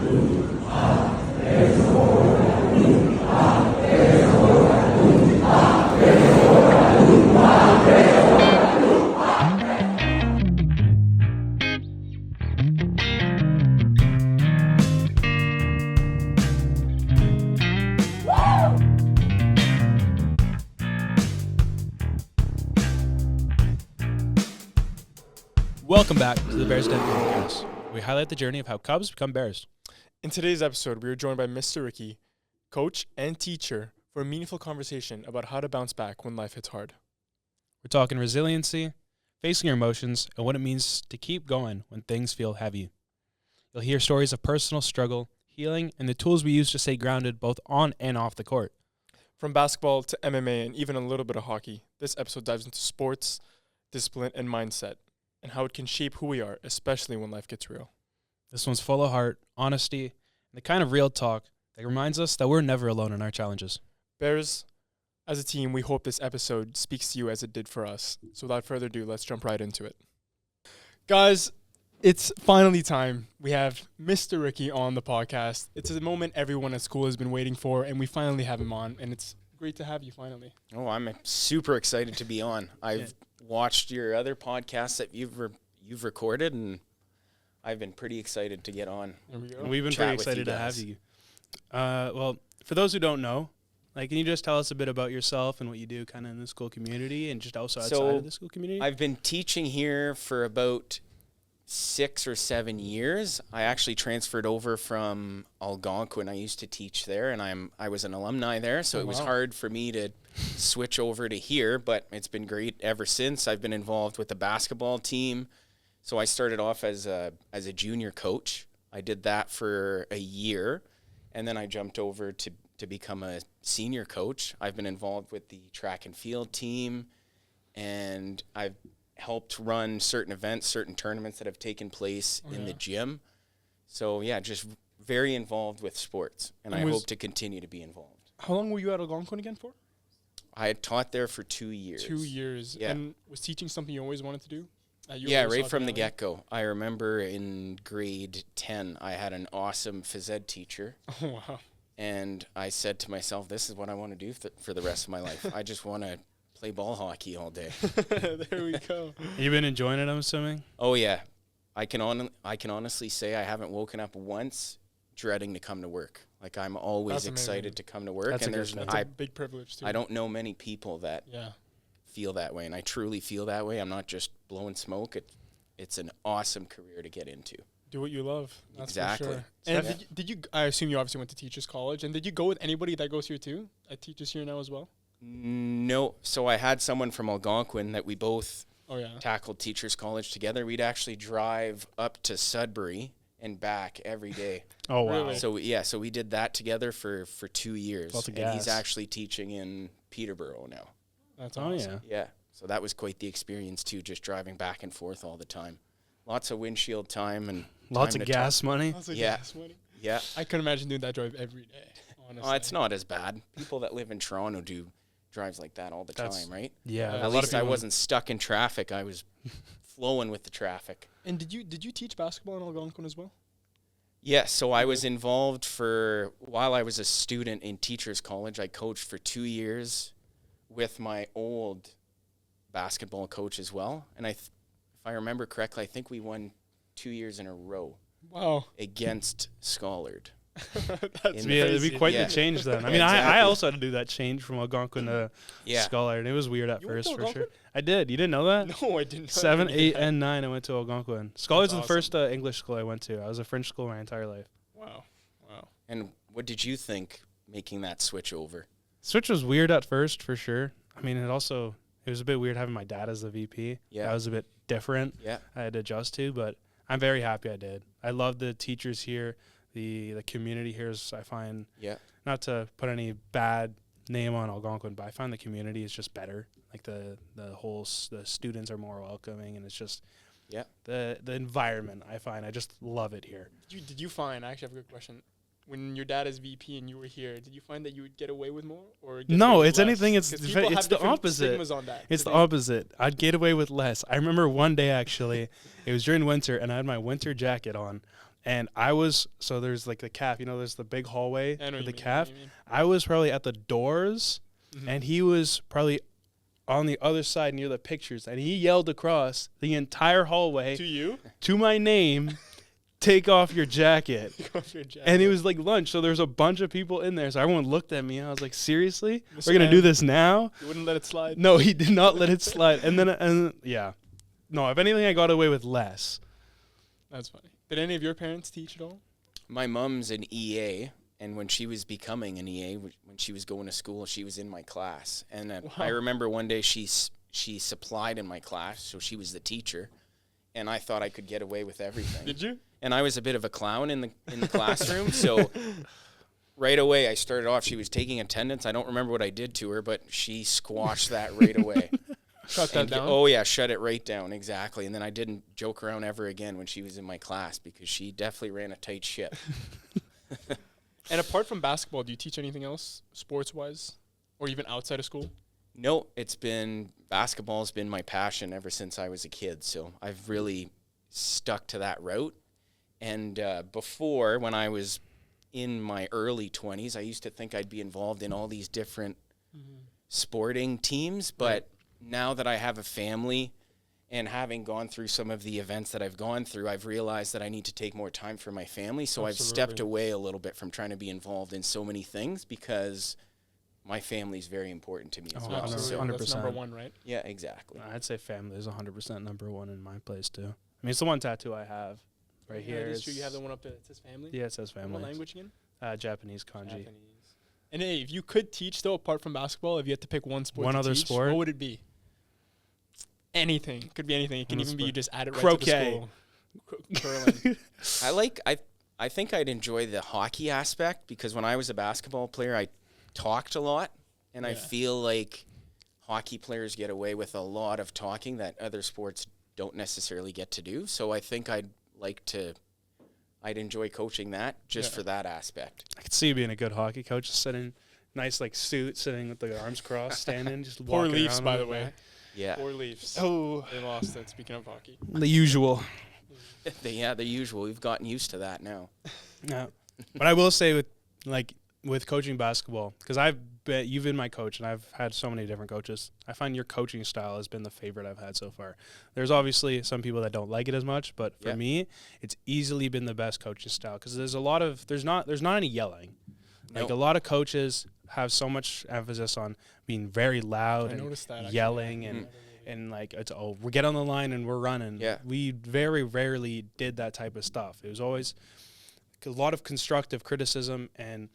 Welcome back to the Bears Den Pawcast. We highlight the journey of how Cubs become Bears. In today's episode, we are joined by Mr. Ricky, coach and teacher, for a meaningful conversation about how to bounce back when life hits hard. We're talking resiliency, facing your emotions, and what it means to keep going when things feel heavy. You'll hear stories of personal struggle, healing, and the tools we use to stay grounded both on and off the court. From basketball to MMA and even a little bit of hockey, this episode dives into sports, discipline, and mindset, and how it can shape who we are, especially when life gets real. This one's full of heart, honesty, and the kind of real talk that reminds us that we're never alone in our challenges. Bears, as a team, we hope this episode speaks to you as it did for us. So without further ado, let's jump right into it. Guys, it's finally time. We have Mr. Ricky on the podcast. It's a moment everyone at school has been waiting for, and we finally have him on, and it's great to have you finally. Oh, I'm super excited to be on. I've watched your other podcasts that you've recorded, and I've been pretty excited to get on. There we go. And we've been pretty excited to have you. Well, for those who don't know, can you just tell us a bit about yourself and what you do kind of in the school community and just also outside of the school community? I've been teaching here for about 6 or 7 years. I actually transferred over from Algonquin. I used to teach there, and I was an alumni there, so it was hard for me to switch over to here, but it's been great ever since. I've been involved with the basketball team. So I started off as a junior coach. I did that for a year, and then I jumped over to become a senior coach. I've been involved with the track and field team, and I've helped run certain events, certain tournaments that have taken place in the gym. So, yeah, just very involved with sports, and I hope to continue to be involved. How long were you at Algonquin again for? I had taught there for 2 years. 2 years. Yeah. And was teaching something you always wanted to do? Yeah, right from the get-go. I remember in grade 10, I had an awesome phys ed teacher. Oh, wow. And I said to myself, this is what I want to do for the rest of my life. I just want to play ball hockey all day. There we go. You've been enjoying it, I'm assuming? Oh, yeah. I can honestly say I haven't woken up once dreading to come to work. Like, I'm always excited to come to work. That's a big privilege, too. I don't know many people that feel that way, and I truly feel that way. I'm not just blowing smoke. It's an awesome career to get into. Do what you love. That's exactly. For sure. And did you? I assume you obviously went to Teachers College, and did you go with anybody that goes here too? At Teachers here now as well? No. So I had someone from Algonquin that we both tackled Teachers College together. We'd actually drive up to Sudbury and back every day. Oh, wow. Really? So we did that together for 2 years. And he's actually teaching in Peterborough now. That's awesome. Yeah. So that was quite the experience too, just driving back and forth all the time. Lots of windshield time and lots of gas money. Lots of gas money. Yeah. I couldn't imagine doing that drive every day, honestly. Oh, it's not as bad. People that live in Toronto do drives like that all the time, right? Yeah. At least I wasn't stuck in traffic. I was flowing with the traffic. And did you teach basketball in Algonquin as well? Yeah, so I was involved while I was a student in Teachers College. I coached for 2 years with my old basketball coach as well. And if I remember correctly, I think we won 2 years in a row. Wow. Against Schollard. It'd be quite the change then. I mean, I also had to do that change from Algonquin to Schollard. It was weird at first, for sure. I did. You didn't know that? No, I didn't. 7, 8, and 9, I went to Algonquin. Schollard's the first English school I went to. I was a French school my entire life. Wow. And what did you think making that switch over? Switch was weird at first, for sure. I mean, it was a bit weird having my dad as the VP. Yeah. That was a bit different. Yeah. I had to adjust to, but I'm very happy I did. I love the teachers here. The community here is, I find, not to put any bad name on Algonquin, but I find the community is just better. Like the students are more welcoming, and it's just the environment. I just love it here. Did you find? I actually have a good question. When your dad is VP and you were here, did you find that you would get away with more, or no? It's less? Anything. It's the opposite. It's the opposite. I'd get away with less. I remember one day actually, it was during winter, and I had my winter jacket on. And so there's like the calf, there's the big hallway with the calf. mean. I was probably at the doors, and he was probably on the other side near the pictures, and he yelled across the entire hallway To you? to my name, take off your jacket. And it was like lunch, so there's a bunch of people in there, so everyone looked at me, and I was like, seriously? We're going to do this now? You wouldn't let it slide? No, he did not let it slide. No, if anything, I got away with less. That's funny. Did any of your parents teach at all? My mom's an EA, and when she was becoming an EA, when she was going to school, she was in my class. And I remember one day she supplied in my class, so she was the teacher, and I thought I could get away with everything. Did you? And I was a bit of a clown in the classroom, so right away I started off. She was taking attendance. I don't remember what I did to her, but she squashed that right away. Shut that down? Oh, yeah, shut it right down, exactly. And then I didn't joke around ever again when she was in my class because she definitely ran a tight ship. And apart from basketball, do you teach anything else sports-wise or even outside of school? No, basketball's been my passion ever since I was a kid, so I've really stuck to that route. And before, when I was in my early 20s, I used to think I'd be involved in all these different sporting teams, but now that I have a family and having gone through some of the events that I've gone through, I've realized that I need to take more time for my family. So I've stepped away a little bit from trying to be involved in so many things because my family is very important to me as well. 100%. That's number one, right? Yeah, exactly. I'd say family is 100% number one in my place, too. I mean, it's the one tattoo I have right here. It is true. You have the one up there that says family? Yeah, it says family. What language again? Japanese kanji. Japanese. And hey, if you could teach, though, apart from basketball, if you had to pick one sport One to other teach, sport? what would it be? Anything. Could be anything. It can even be you just add it right Croquet. to the school. Curling. I think I'd enjoy the hockey aspect because when I was a basketball player, I talked a lot, and I feel like hockey players get away with a lot of talking that other sports don't necessarily get to do. So I think I'd enjoy coaching that just for that aspect. I could see you being a good hockey coach, just sitting, nice suit, sitting with the arms crossed, standing, just Poor walking Leafs, around by the way. Yeah. Poor Leafs. Oh. They lost it, speaking of hockey. The usual. The usual. We've gotten used to that now. Yeah. But I will say with coaching basketball, because you've been my coach, and I've had so many different coaches. I find your coaching style has been the favorite I've had so far. There's obviously some people that don't like it as much, but for me, it's easily been the best coaching style because there's not any yelling. Like a lot of coaches have so much emphasis on being very loud and yelling and like we get on the line and we're running. Yeah. We very rarely did that type of stuff. It was always a lot of constructive criticism, and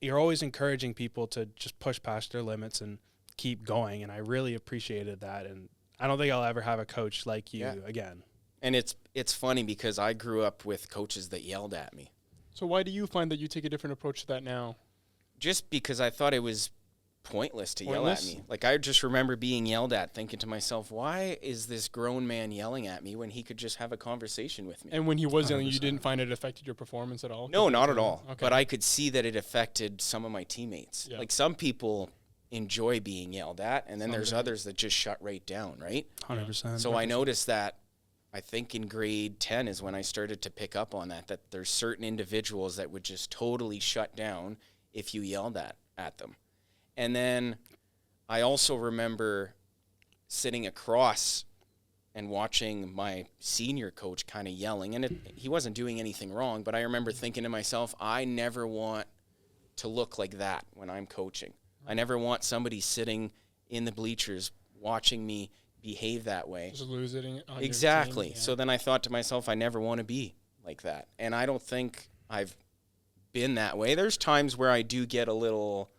you're always encouraging people to just push past their limits and keep going. And I really appreciated that. And I don't think I'll ever have a coach like you again. And it's funny because I grew up with coaches that yelled at me. So why do you find that you take a different approach to that now? Just because I thought it was pointless to yell at me. Like, I just remember being yelled at, thinking to myself, why is this grown man yelling at me when he could just have a conversation with me? And when he was yelling, you didn't find it affected your performance at all? No, not at all. Okay. But I could see that it affected some of my teammates. Yeah. Like, some people enjoy being yelled at, and then there's others that just shut right down, right? 100%. So I noticed that, I think in grade 10 is when I started to pick up on that there's certain individuals that would just totally shut down if you yelled at them. And then I also remember sitting across and watching my senior coach kind of yelling, and he wasn't doing anything wrong, but I remember thinking to myself, I never want to look like that when I'm coaching. I never want somebody sitting in the bleachers watching me behave that way. Just losing on exactly. Your team, So then I thought to myself, I never want to be like that. And I don't think I've been that way. There's times where I do get a little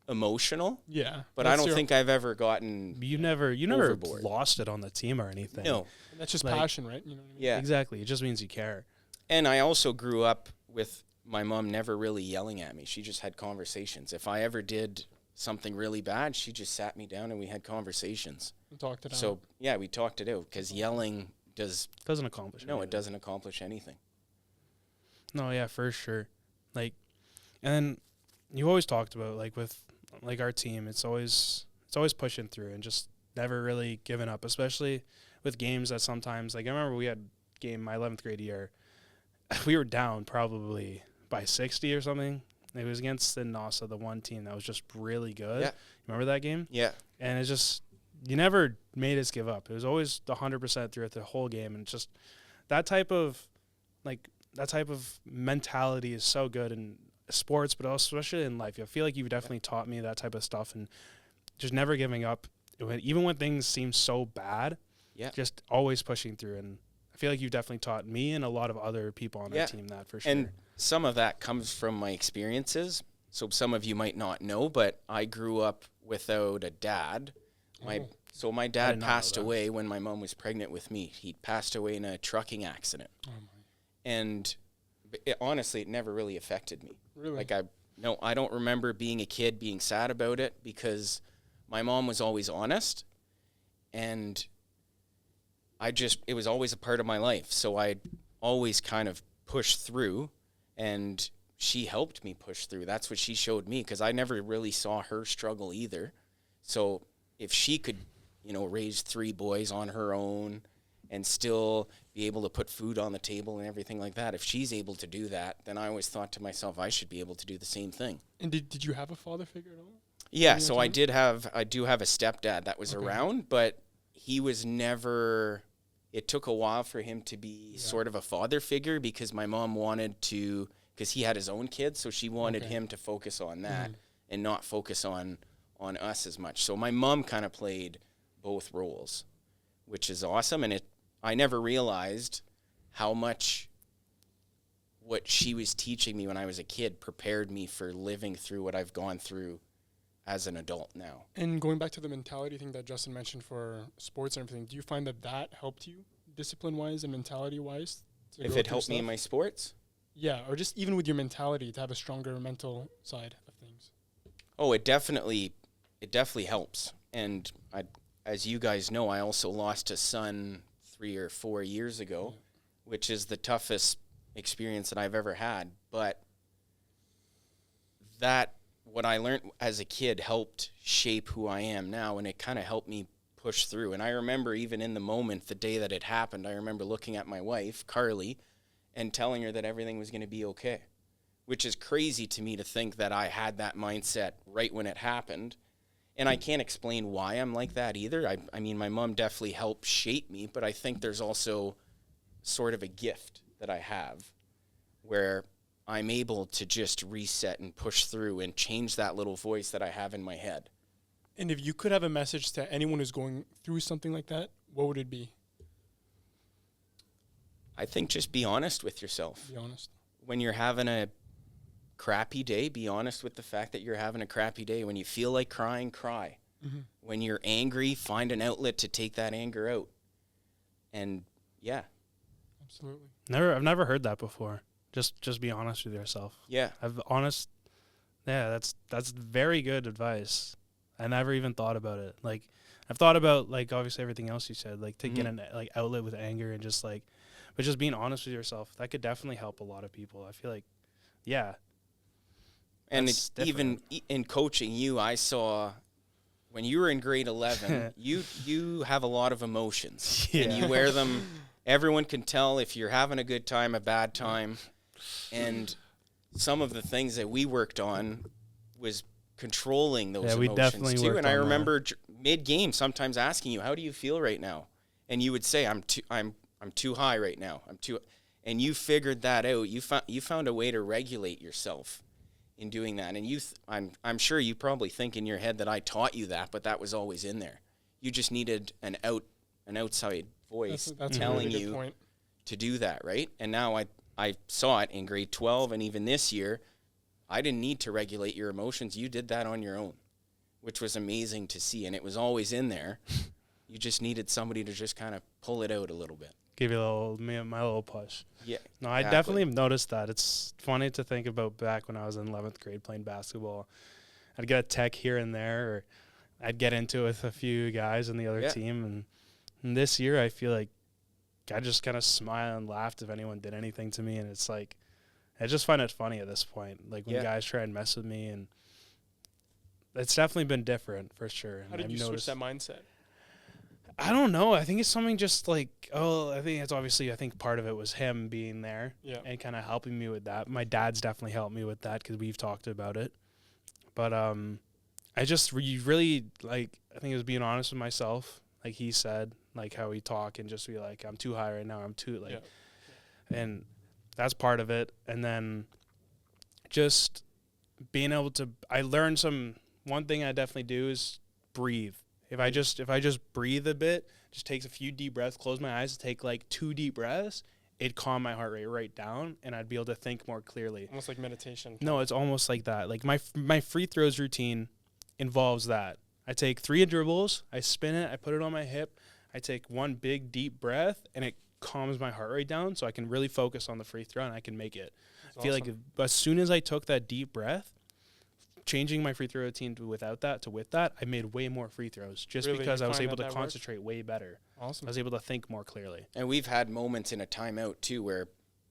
emotional. Yeah. But I don't think I've ever gotten You never overboard. lost it on the team or anything. No. That's just passion, right? You know what I mean? Yeah. Exactly. It just means you care. And I also grew up with my mom never really yelling at me. She just had conversations. If I ever did something really bad, she just sat me down and we had conversations. And talked it out. So, yeah, we talked it out because yelling doesn't accomplish anything. No, it doesn't accomplish anything. No, yeah, for sure. Like, and then you always talked about, like, with, like, our team, it's always pushing through and just never really giving up, especially with games that sometimes, like, I remember we had my 11th grade year, we were down probably by 60 or something. It was against the NASA, the one team that was just really good. Yeah. Remember that game? Yeah. And it's just, you never made us give up. It was always 100% throughout the whole game. And just that type of mentality is so good in sports, but also especially in life. I feel like you've definitely taught me that type of stuff, and just never giving up, even when things seem so bad. Yeah. Just always pushing through. And I feel like you've definitely taught me and a lot of other people on that team that for sure. And some of that comes from my experiences. So some of you might not know, but I grew up without a dad. So my dad passed away when my mom was pregnant with me. He passed away in a trucking accident. Oh my. And honestly, it never really affected me. Really? Like I don't remember being a kid being sad about it, because my mom was always honest, and it was always a part of my life. So I always kind of pushed through, and she helped me push through. That's what she showed me, because I never really saw her struggle either. So if she could, raise 3 boys on her own and still be able to put food on the table and everything like that, if she's able to do that, then I always thought to myself, I should be able to do the same thing. And did you have a father figure at all? Yeah, so I do have a stepdad that was around, but he was never, it took a while for him to be sort of a father figure, because my mom wanted to, because he had his own kids, so she wanted him to focus on that and not focus on us as much. So my mom kind of played both roles, which is awesome. And I never realized how much what she was teaching me when I was a kid prepared me for living through what I've gone through as an adult now. And going back to the mentality thing that Justin mentioned for sports and everything, do you find that helped you discipline-wise and mentality-wise? If it helped me in my sports? Yeah, or just even with your mentality to have a stronger mental side of things. Oh, it definitely helps. And as you guys know, I also lost a son 3 or 4 years ago, which is the toughest experience that I've ever had. But what I learned as a kid helped shape who I am now, and it kind of helped me push through. And I remember even in the moment, the day that it happened, I remember looking at my wife, Carly, and telling her that everything was going to be okay, which is crazy to me to think that I had that mindset right when it happened. And I can't explain why I'm like that either. I mean, my mom definitely helped shape me, but I think there's also sort of a gift that I have where I'm able to just reset and push through and change that little voice that I have in my head. And if you could have a message to anyone who's going through something like that, what would it be? I think just be honest with yourself. Be honest. When you're having a crappy day, be honest with the fact that you're having a crappy day. When you feel like crying, cry. Mm-hmm. When you're angry, find an outlet to take that anger out. And yeah. Absolutely. I've never heard that before. Just be honest with yourself. Yeah. That's very good advice. I never even thought about it. Like, I've thought about, like, obviously everything else you said, like, to get an outlet with anger and just, like, but just being honest with yourself, that could definitely help a lot of people. I feel like, yeah. And it's even in coaching you, I saw when you were in grade 11, you have a lot of emotions. Yeah. And you wear them. Everyone can tell if you're having a good time, a bad time. And some of the things that we worked on was controlling those emotions definitely too. And I remember mid-game sometimes asking you, how do you feel right now? And you would say, I'm too high right now. And you figured that out. You found a way to regulate yourself in doing that. And I'm sure you probably think in your head that I taught you that, but that was always in there. You just needed an outside voice that's telling really you point. To do that, right? And now I saw it in grade 12, and even this year, I didn't need to regulate your emotions. You did that on your own, which was amazing to see, and it was always in there. You just needed somebody to just kind of pull it out a little bit. Give you my little push. Yeah. No, I definitely have noticed that. It's funny to think about back when I was in 11th grade playing basketball. I'd get a tech here and there, or I'd get into it with a few guys on the other team. And this year, I feel like I just kind of smile and laughed if anyone did anything to me. And it's like, I just find it funny at this point. Like when guys try and mess with me, and it's definitely been different for sure. How did you switch that mindset? I don't know. I think it's something just like, I think it's obviously, I think part of it was him being there and kind of helping me with that. My dad's definitely helped me with that because we've talked about it. But I just really, like, I think it was being honest with myself, like he said, like how we talk and just be like, I'm too high right now. I'm too, like, and that's part of it. And then just being able to, I learned one thing I definitely do is breathe. If I just breathe a bit, just takes a few deep breaths, close my eyes, take like 2 deep breaths, it'd calm my heart rate right down, and I'd be able to think more clearly. Almost like meditation. No, it's almost like that. Like my free throws routine involves that. I take 3 dribbles, I spin it, I put it on my hip, I take 1 big deep breath, and it calms my heart rate down, so I can really focus on the free throw and I can make it. I feel like as soon as I took that deep breath, changing my free throw routine with that, I made way more free throws just because I was able to concentrate way better. Awesome. I was able to think more clearly. And we've had moments in a timeout too where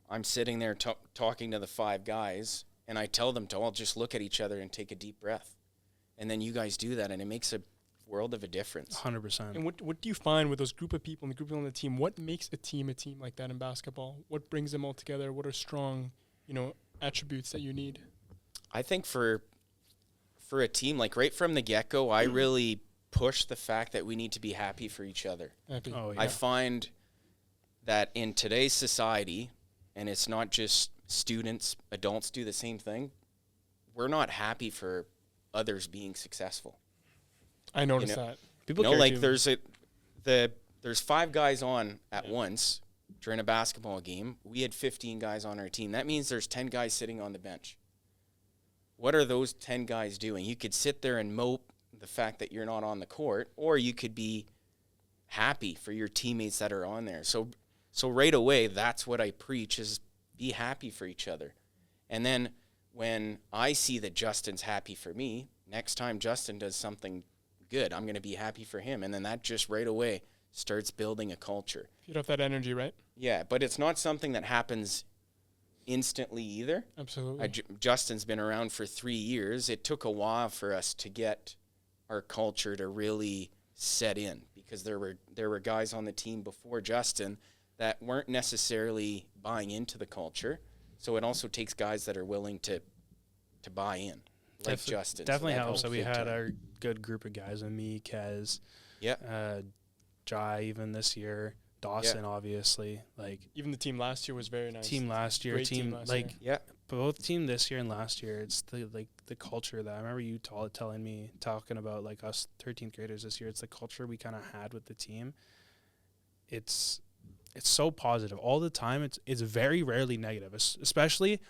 I'm sitting there talking to the 5 guys, and I tell them to all just look at each other and take a deep breath. And then you guys do that, and it makes a world of a difference. 100%. And what do you find with those group of people and the group of people on the team? What makes a team like that in basketball? What brings them all together? What are strong, attributes that you need? I think for a team, like right from the get-go, I really push the fact that we need to be happy for each other. Happy. Oh, yeah. I find that in today's society, and it's not just students, adults do the same thing, we're not happy for others being successful. I noticed that. People like there's 5 guys on at once during a basketball game. We had 15 guys on our team. That means there's 10 guys sitting on the bench. What are those 10 guys doing? You could sit there and mope the fact that you're not on the court, or you could be happy for your teammates that are on there. So right away, that's what I preach is be happy for each other. And then when I see that Justin's happy for me, next time Justin does something good, I'm going to be happy for him. And then that just right away starts building a culture. Feed off that energy, right? Yeah, but it's not something that happens instantly either. Absolutely. Justin's been around for 3 years. It took a while for us to get our culture to really set in because there were guys on the team before Justin that weren't necessarily buying into the culture. So it also takes guys that are willing to buy in, like Justin. Definitely helps. So we had our good group of guys, and me, Kez, Jai, even this year, Dawson, obviously. Like even the team last year was very nice. Both team this year and last year, it's the culture that I remember you talking about, like us 13th graders this year. It's the culture we kind of had with the team. It's so positive all the time. It's very rarely negative, especially.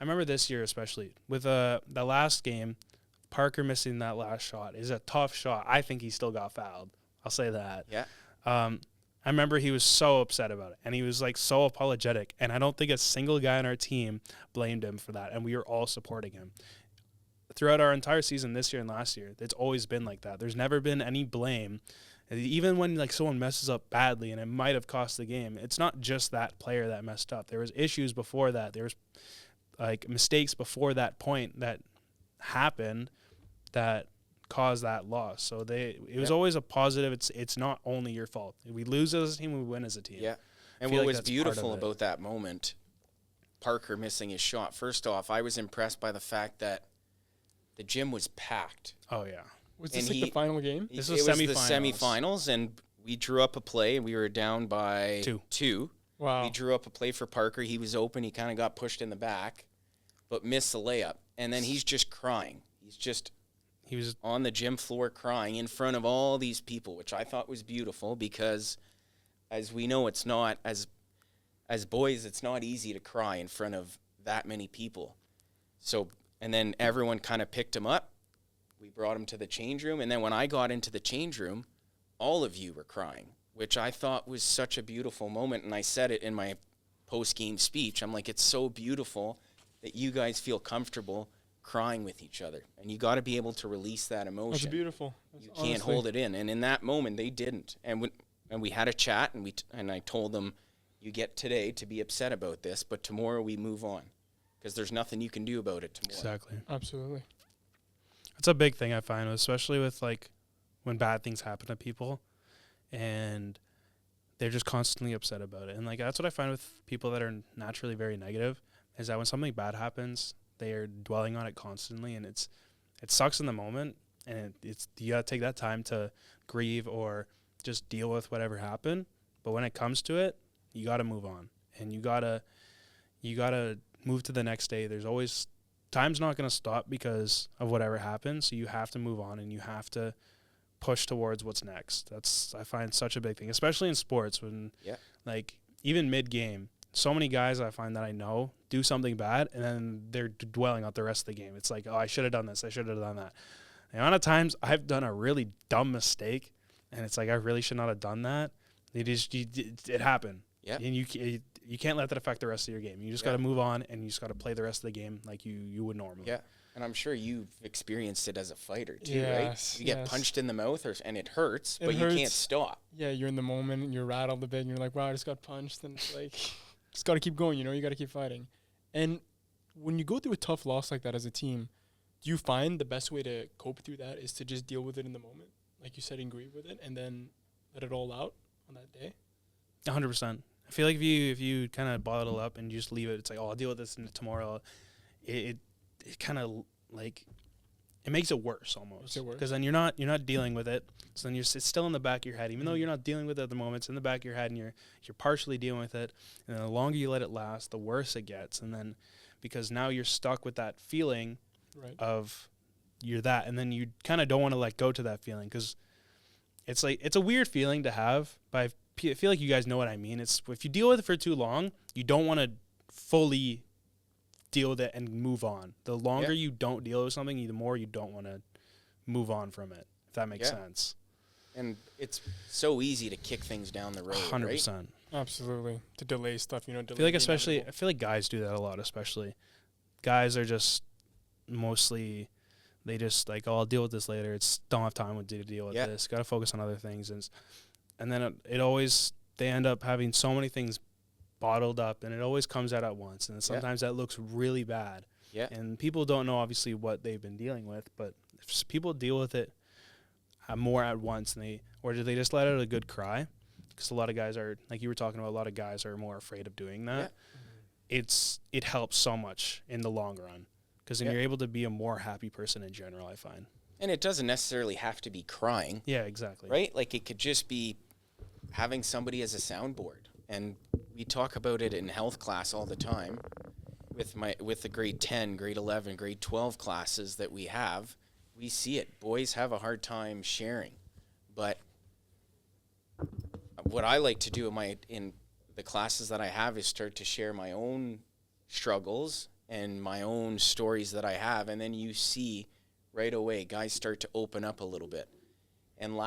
I remember this year, especially with the last game, Parker missing that last shot is a tough shot. I think he still got fouled. I'll say that. Yeah. I remember he was so upset about it, and he was like so apologetic, and I don't think a single guy on our team blamed him for that, and we were all supporting him. Throughout our entire season this year and last year, it's always been like that. There's never been any blame. Even when like someone messes up badly and it might have cost the game, it's not just that player that messed up. There was issues before that. There was like mistakes before that point that happened that caused that loss. So it was always a positive. It's not only your fault. We lose as a team, we win as a team. Yeah. And what was beautiful about that moment, Parker missing his shot. First off, I was impressed by the fact that the gym was packed. Oh yeah. Was this like the final game? This was the semifinals, and we drew up a play. We were down by 2. Wow. We drew up a play for Parker. He was open. He kind of got pushed in the back, but missed the layup. And then he's just crying. He was on the gym floor crying in front of all these people, which I thought was beautiful because, as we know, it's not as boys, it's not easy to cry in front of that many people. So, and then everyone kind of picked him up. We brought him to the change room, and then when I got into the change room, all of you were crying, which I thought was such a beautiful moment, and I said it in my post-game speech. I'm like, it's so beautiful that you guys feel comfortable crying with each other, and you got to be able to release that emotion. That's beautiful. You can't hold it in, and in that moment, they didn't. And we had a chat, and I told them, you get today to be upset about this, but tomorrow we move on, because there's nothing you can do about it tomorrow. Exactly. Absolutely. It's a big thing I find, especially with like when bad things happen to people. and they're just constantly upset about it. And like that's what I find with people that are naturally very negative, is that when something bad happens, they are dwelling on it constantly, and it sucks in the moment, and it's you gotta take that time to grieve or just deal with whatever happened. But when it comes to it, you gotta move on, and you gotta move to the next day. There's always time's not gonna stop because of whatever happened, so you have to move on, and you have to push towards what's next. That's I find such a big thing, especially in sports when like even mid game. So many guys I find that I know do something bad and then they're dwelling on the rest of the game. It's like, oh, I should have done this. I should have done that. The amount of times I've done a really dumb mistake and it's like, I really should not have done that. It happened. Yeah. And you can't let that affect the rest of your game. You just got to move on and you just got to play the rest of the game like you would normally. Yeah. And I'm sure you've experienced it as a fighter too, right? You get punched in the mouth and it hurts, but you can't stop. Yeah, you're in the moment and you're rattled a bit and you're like, wow, I just got punched. And it's like, just got to keep going, you got to keep fighting. And when you go through a tough loss like that as a team, do you find the best way to cope through that is to just deal with it in the moment? Like you said, and grieve with it and then let it all out on that day? 100%. I feel like if you kind of bottle up and you just leave it, it's like, oh, I'll deal with this tomorrow. It kind of like it makes it worse almost because then you're not dealing with it. So then it's still in the back of your head, even though you're not dealing with it at the moment. It's in the back of your head, and you're partially dealing with it. And then the longer you let it last, the worse it gets. And then because now you're stuck with that feeling of you're that, and then you kind of don't want to let go to that feeling because it's like it's a weird feeling to have. But I feel like you guys know what I mean. It's if you deal with it for too long, you don't want to fully deal with it and move on. The longer you don't deal with something, the more you don't want to move on from it, if that makes sense. And it's so easy to kick things down the road, 100%. Right? Absolutely. To delay stuff, I feel like guys do that a lot, especially. Guys are just mostly, they just like, oh, I'll deal with this later. Don't have time to deal with this. Got to focus on other things. And then it always, they end up having so many things bottled up, and it always comes out at once, and sometimes that looks really bad. And people don't know obviously what they've been dealing with, but if people deal with it more at once, or do they just let out a good cry? Because a lot of guys are, like you were talking about, a lot of guys are more afraid of doing that. It helps so much in the long run because then you're able to be a more happy person in general, I find. And it doesn't necessarily have to be crying. Yeah, exactly. Right? Like it could just be having somebody as a soundboard. And we talk about it in health class all the time with the grade 10, grade 11, grade 12 classes that we have. We see it. Boys have a hard time sharing. But what I like to do in the classes that I have is start to share my own struggles and my own stories that I have. And then you see right away guys start to open up a little bit. And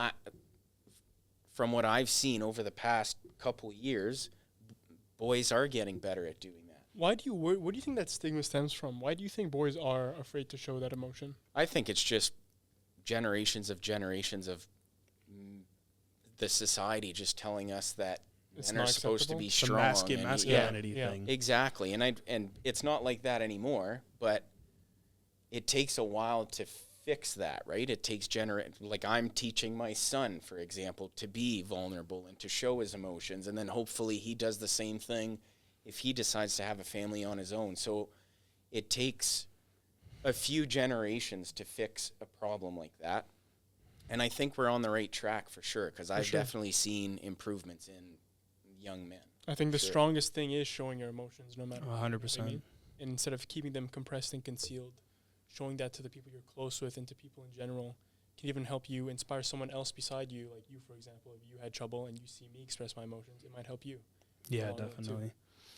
from what I've seen over the past couple years, boys are getting better at doing that. What do you think that stigma stems from? Why do you think boys are afraid to show that emotion? I think it's just generations of the society just telling us that men are supposed to be strong. The masculinity thing. Exactly. And it's not like that anymore, but it takes a while to fix that, right? It takes like I'm teaching my son, for example, to be vulnerable and to show his emotions, and then hopefully he does the same thing if he decides to have a family on his own. So it takes a few generations to fix a problem like that. And I think we're on the right track for sure, because I've definitely seen improvements in young men. I think the strongest thing is showing your emotions no matter 100%. I mean? And instead of keeping them compressed and concealed, showing that to the people you're close with and to people in general can even help you inspire someone else beside you. Like you, for example, if you had trouble and you see me express my emotions, it might help you. Yeah, definitely.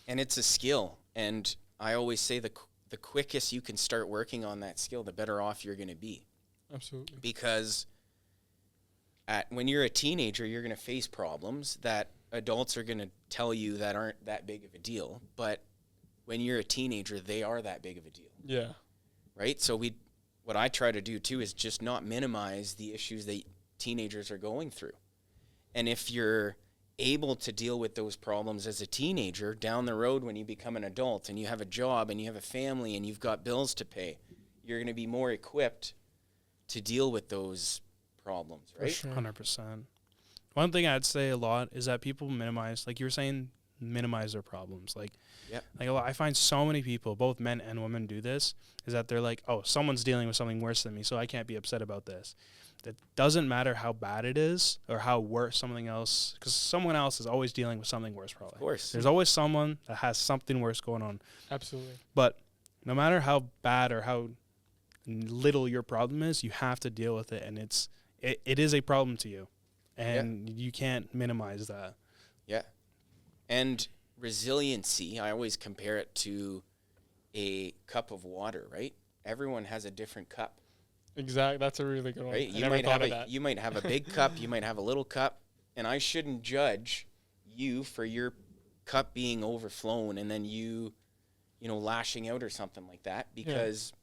And it's a skill. And I always say the quickest you can start working on that skill, the better off you're going to be. Absolutely. Because when you're a teenager, you're going to face problems that adults are going to tell you that aren't that big of a deal. But when you're a teenager, they are that big of a deal. Yeah. Right? So what I try to do too is just not minimize the issues that teenagers are going through. And if you're able to deal with those problems as a teenager, down the road when you become an adult and you have a job and you have a family and you've got bills to pay, you're going to be more equipped to deal with those problems, right? For sure. 100%. one thing I'd say a lot is that people minimize, like you were saying, minimize their problems. Like, I find so many people, both men and women, do this, is that they're like, oh, someone's dealing with something worse than me, so I can't be upset about this. It doesn't matter how bad it is or how worse something else, because someone else is always dealing with something worse, probably. Of course. There's always someone that has something worse going on. Absolutely. But no matter how bad or how little your problem is, you have to deal with it, and it is a problem to you, and you can't minimize that. Yeah. And resiliency, I always compare it to a cup of water, right? Everyone has a different cup. Exactly. That's a really good one. Right? You might have a big cup, you might have a little cup, and I shouldn't judge you for your cup being overflown and then you lashing out or something like that, because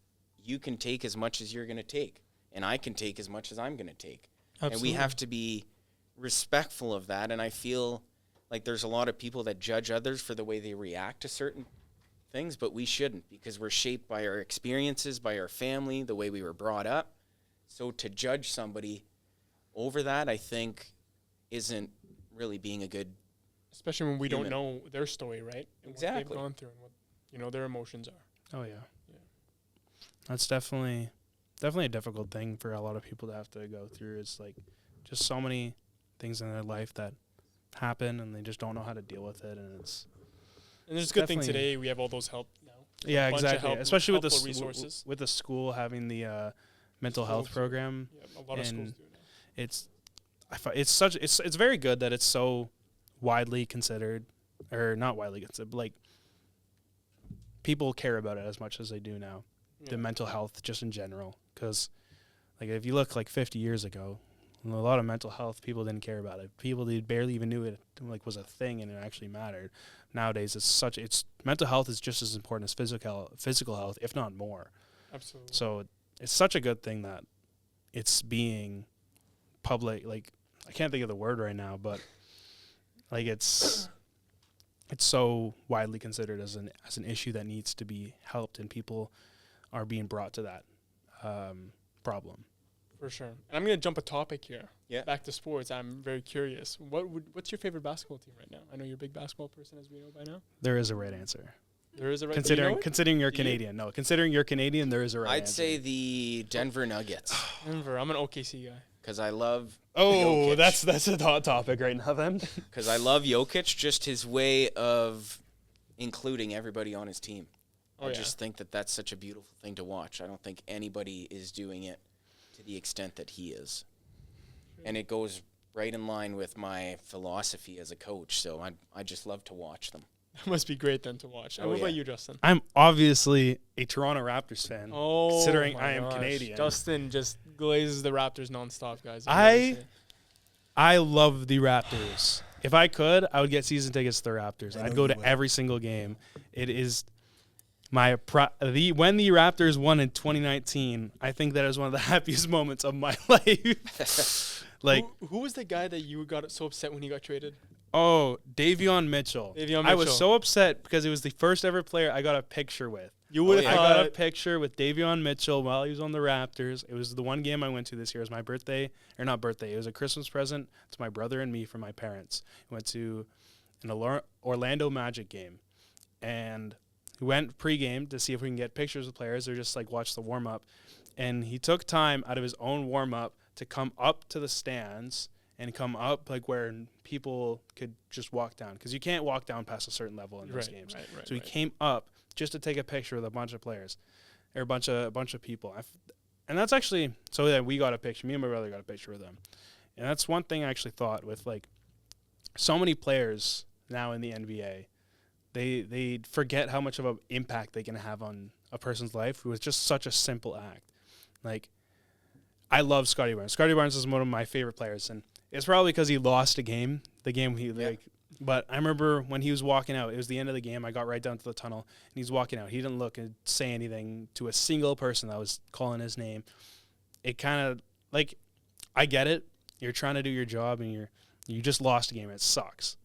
you can take as much as you're going to take, and I can take as much as I'm going to take. Absolutely. And we have to be respectful of that, and I feel like there's a lot of people that judge others for the way they react to certain things, but we shouldn't, because we're shaped by our experiences, by our family, the way we were brought up. So to judge somebody over that, I think, isn't really being a good especially when we human. don't know their story, right? And exactly. what they've gone through and what their emotions are. Oh, yeah. That's definitely a difficult thing for a lot of people to have to go through. It's like just so many things in their life that happen, and they just don't know how to deal with it, and it's... And there's a good thing today. We have all those help now. Yeah, exactly. Especially with the resources, with the school having the mental health program. Yeah, a lot of schools do now. It's very good that it's so widely considered, or not widely considered, but like people care about it as much as they do now. Yeah. The mental health, just in general, because like if you look like 50 years ago, a lot of mental health people didn't care about it. People they barely even knew it like was a thing and it actually mattered. Nowadays, it's mental health is just as important as physical health, if not more. Absolutely. So it's such a good thing that it's being public. Like I can't think of the word right now, but like it's so widely considered as an issue that needs to be helped, and people are being brought to that problem. For sure. And I'm going to jump a topic here. Yeah. Back to sports. I'm very curious. What's your favorite basketball team right now? I know you're a big basketball person, as we know by now. There is a right answer. There is a right answer. Considering you're Canadian. No, considering you're Canadian, there is a right answer. I'd say the Denver Nuggets. Denver. I'm an OKC guy. Because I love Jokic. That's a hot topic right now then. Because I love Jokic, just his way of including everybody on his team. I just think that that's such a beautiful thing to watch. I don't think anybody is doing it to the extent that he is. And it goes right in line with my philosophy as a coach, so I just love to watch them. That must be great then to watch. What about you, Justin? I'm obviously a Toronto Raptors fan, considering I am gosh. Canadian. Justin just glazes the Raptors nonstop, guys. I love the Raptors. If I could, I would get season tickets to the Raptors. I'd go to every single game. It is... when the Raptors won in 2019, I think that is one of the happiest moments of my life. Like, who was the guy that you got so upset when he got traded? Oh, Davion Mitchell. I was so upset because it was the first ever player I got a picture with. You would have I got a picture with Davion Mitchell while he was on the Raptors. It was the one game I went to this year. It was my birthday, or not birthday. It was a Christmas present to my brother and me from my parents. We went to an Orlando Magic game, and we went pregame to see if we can get pictures with players or just like watch the warm up. And he took time out of his own warm up to come up to the stands and come up like where people could just walk down, because you can't walk down past a certain level in those games. So he came up just to take a picture with a bunch of players, or a bunch of people. And that's actually, so that we got a picture. Me and my brother got a picture with them. And that's one thing I actually thought with like so many players now in the NBA. They forget how much of an impact they can have on a person's life with just such a simple act. Like, I love Scottie Barnes. Scottie Barnes is one of my favorite players, and it's probably because he lost a game. But I remember when he was walking out, it was the end of the game. I got right down to the tunnel, and he's walking out. He didn't look and say anything to a single person that was calling his name. It kind of, like, I get it. You're trying to do your job, and you just lost a game. It sucks.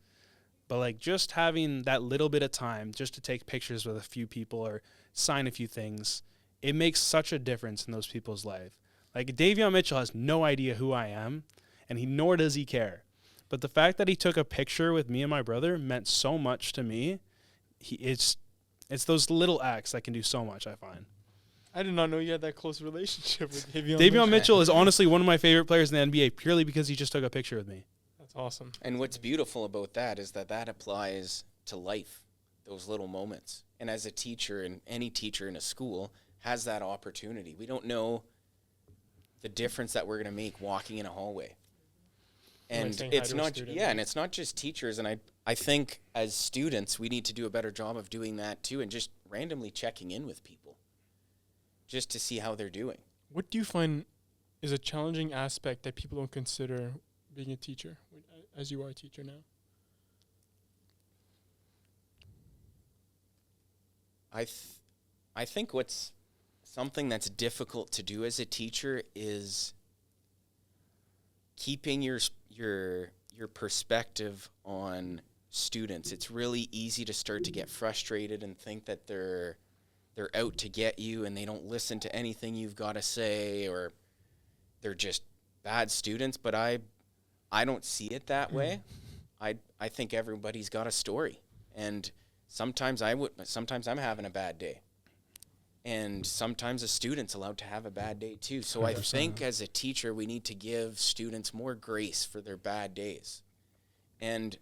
But, like, just having that little bit of time just to take pictures with a few people or sign a few things, it makes such a difference in those people's life. Like, Davion Mitchell has no idea who I am, and nor does he care. But the fact that he took a picture with me and my brother meant so much to me. It's those little acts that can do so much, I find. I did not know you had that close relationship with Davion Mitchell is honestly one of my favorite players in the NBA purely because he just took a picture with me. That's awesome. And what's beautiful about that is that applies to life, those little moments. And as a teacher, and any teacher in a school has that opportunity. We don't know the difference that we're going to make walking in a hallway. And it's not, and it's not just teachers. And I think as students, we need to do a better job of doing that too, and just randomly checking in with people just to see how they're doing. What do you find is a challenging aspect that people don't consider being a teacher, as you are a teacher now? I think what's something that's difficult to do as a teacher is keeping your perspective on students. It's really easy to start to get frustrated and think that they're out to get you and they don't listen to anything you've got to say, or they're just bad students. But I don't see it that way. I think everybody's got a story, and sometimes I'm having a bad day, and sometimes a student's allowed to have a bad day too. So 100%. I think as a teacher, we need to give students more grace for their bad days. And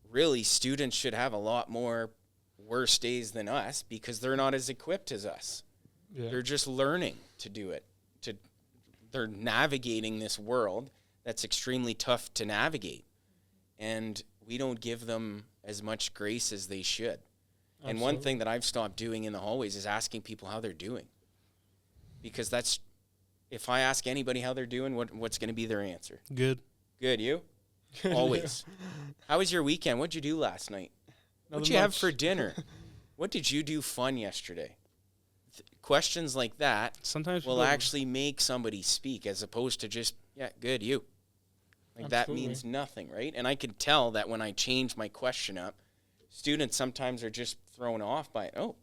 really, students should have a lot more worse days than us because they're not as equipped as us. Yeah. They're just learning to do it. They're navigating this world that's extremely tough to navigate. And we don't give them as much grace as they should. Absolutely. And one thing that I've stopped doing in the hallways is asking people how they're doing. Because if I ask anybody how they're doing, what's going to be their answer? Good. Good, you? Always. How was your weekend? What'd you do last night? What'd you have for dinner? What did you do fun yesterday? Questions like that sometimes will actually make somebody speak, as opposed to just, yeah, good, you. Like Absolutely. That means nothing, right? And I can tell that when I change my question up, students sometimes are just thrown off by, oh,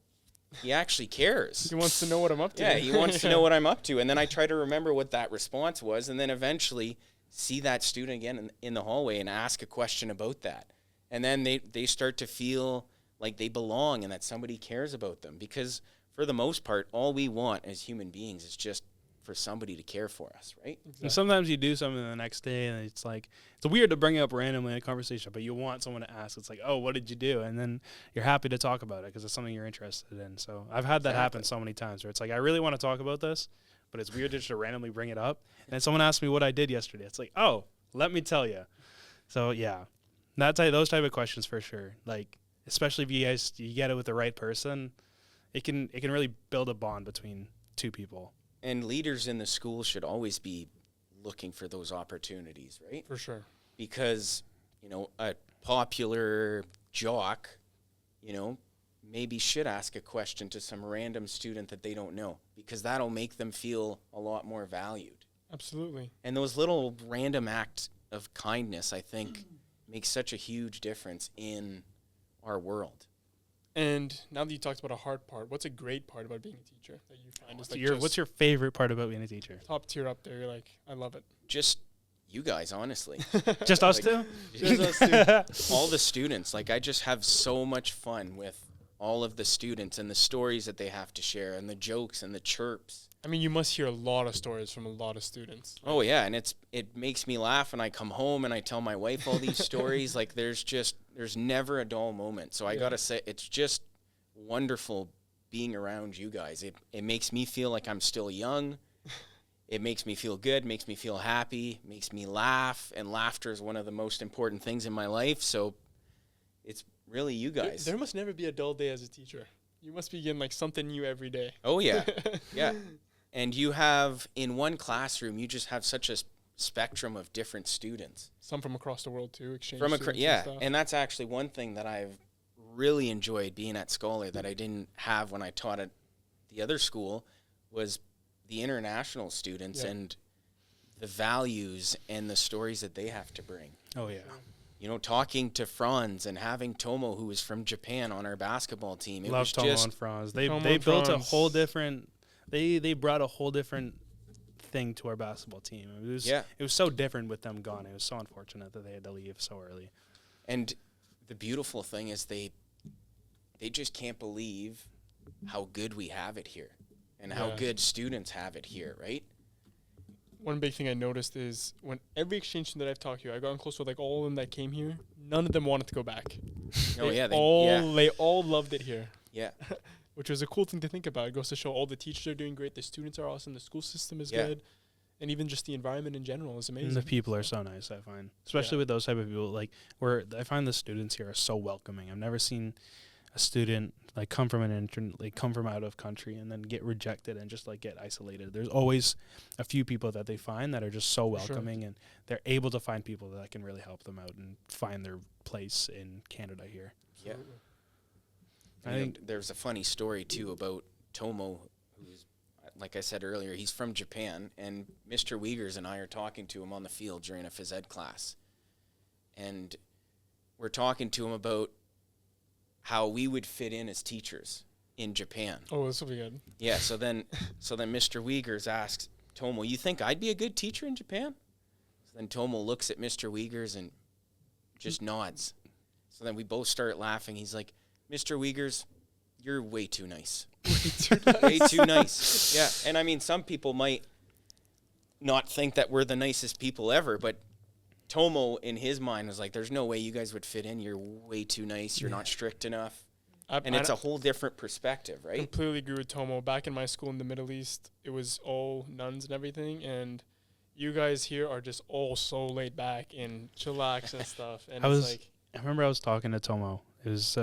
he actually cares. He wants to know what I'm up to. Yeah, he wants to know what I'm up to. And then I try to remember what that response was, and then eventually see that student again in the hallway and ask a question about that. And then they start to feel like they belong and that somebody cares about them. Because for the most part, all we want as human beings is just for somebody to care for us, right? Exactly. And sometimes you do something the next day and it's like, it's weird to bring it up randomly in a conversation, but you want someone to ask. It's like, oh, what did you do? And then you're happy to talk about it because it's something you're interested in. So I've had that happen so many times where it's like, I really want to talk about this, but it's weird just to randomly bring it up. And then someone asked me what I did yesterday. It's like, oh, let me tell you. So yeah, those type of questions for sure. Like, especially if you get it with the right person, it can really build a bond between two people. And leaders in the school should always be looking for those opportunities, right? For sure. Because, a popular jock, maybe should ask a question to some random student that they don't know, because that'll make them feel a lot more valued. Absolutely. And those little random acts of kindness, I think, make such a huge difference in our world. And now that you talked about a hard part, what's a great part about being a teacher that you find is like what's your favorite part about being a teacher? Top tier up there. You're like, I love it. Just you guys, honestly. Just us two? Just us two. All the students. Like, I just have so much fun with all of the students and the stories that they have to share and the jokes and the chirps. I mean, you must hear a lot of stories from a lot of students. Oh, yeah, and it makes me laugh, and I come home and I tell my wife all these stories. Like, there's never a dull moment. So I got to say, it's just wonderful being around you guys. It makes me feel like I'm still young. It makes me feel good, makes me feel happy, makes me laugh, and laughter is one of the most important things in my life. So it's really you guys. There must never be a dull day as a teacher. You must be getting like something new every day. Oh, yeah. Yeah. And you have, in one classroom, you just have such a spectrum of different students. Some from across the world, too, exchange students and stuff. And that's actually one thing that I've really enjoyed being at Scholar that I didn't have when I taught at the other school, was the international students and the values and the stories that they have to bring. Oh, yeah. Talking to Franz and having Tomo, who was from Japan, on our basketball team. Love Tomo and Franz. They built a whole different... They brought a whole different thing to our basketball team. It was so different with them gone. It was so unfortunate that they had to leave so early. And the beautiful thing is they just can't believe how good we have it here and how good students have it here, right? One big thing I noticed is when every exchange student that I've talked to, I've gotten close with like all of them that came here. None of them wanted to go back. They all loved it here. Yeah. Which was a cool thing to think about. It goes to show all the teachers are doing great, the students are awesome, the school system is good, and even just the environment in general is amazing. And the people are so nice, I find. Especially with those type of people. Like, I find the students here are so welcoming. I've never seen a student like come from out of country and then get rejected and just like get isolated. There's always a few people that they find that are just so welcoming, and they're able to find people that can really help them out and find their place in Canada here. Yeah. I think there's a funny story too about Tomo, who's, like I said earlier, he's from Japan, and Mr. Wiegers and I are talking to him on the field during a phys ed class. And we're talking to him about how we would fit in as teachers in Japan. Oh, this will be good. Yeah, so then Mr. Wiegers asks Tomo, "You think I'd be a good teacher in Japan?" So then Tomo looks at Mr. Wiegers and just nods. So then we both start laughing. He's like, "Mr. Wiegers, you're way too nice." Way too nice. Yeah, and I mean, some people might not think that we're the nicest people ever, but Tomo, in his mind, was like, there's no way you guys would fit in. You're way too nice. You're not strict enough. And it's a whole different perspective, right? Completely agree with Tomo. Back in my school in the Middle East, it was all nuns and everything, and you guys here are just all so laid back and chillax and stuff. And I remember I was talking to Tomo. It was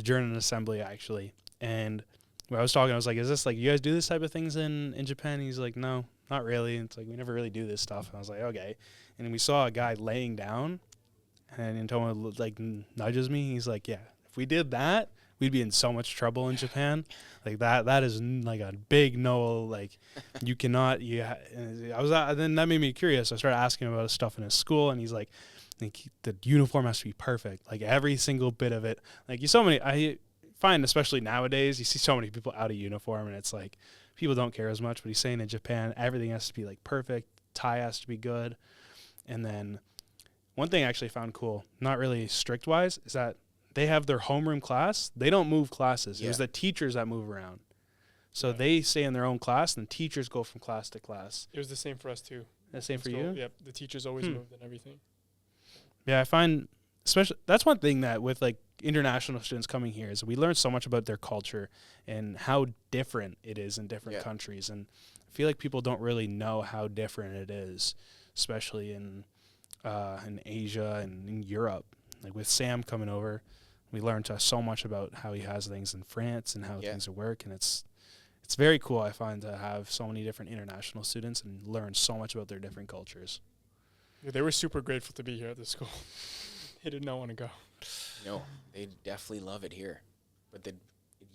during an assembly, actually. And when I was talking, I was like, is this like, you guys do this type of things in Japan? And he's like, no, not really. It's like, we never really do this stuff. And I was like, okay. And we saw a guy laying down, and Tomo like nudges me. He's like, yeah, if we did that, we'd be in so much trouble in Japan. Like that is like a big no. Like you cannot. Then that made me curious. I started asking him about stuff in his school, and he's like the uniform has to be perfect. Like every single bit of it. Like I find, especially nowadays, you see so many people out of uniform, and it's like people don't care as much. But he's saying in Japan, everything has to be like perfect. Tie has to be good. And then one thing I actually found cool, not really strict-wise, is that they have their homeroom class. They don't move classes. Yeah. It was the teachers that move around. So they stay in their own class, and teachers go from class to class. It was the same for us, too. The same for you? Yep. The teachers always moved and everything. Yeah, I find, especially, that's one thing that with, like, international students coming here is we learn so much about their culture and how different it is in different countries. And I feel like people don't really know how different it is, especially in Asia and in Europe. Like with Sam coming over, we learned so much about how he has things in France and how things work, and it's very cool, I find, to have so many different international students and learn so much about their different cultures. Yeah, they were super grateful to be here at the school. They did not want to go. No, they definitely love it here. But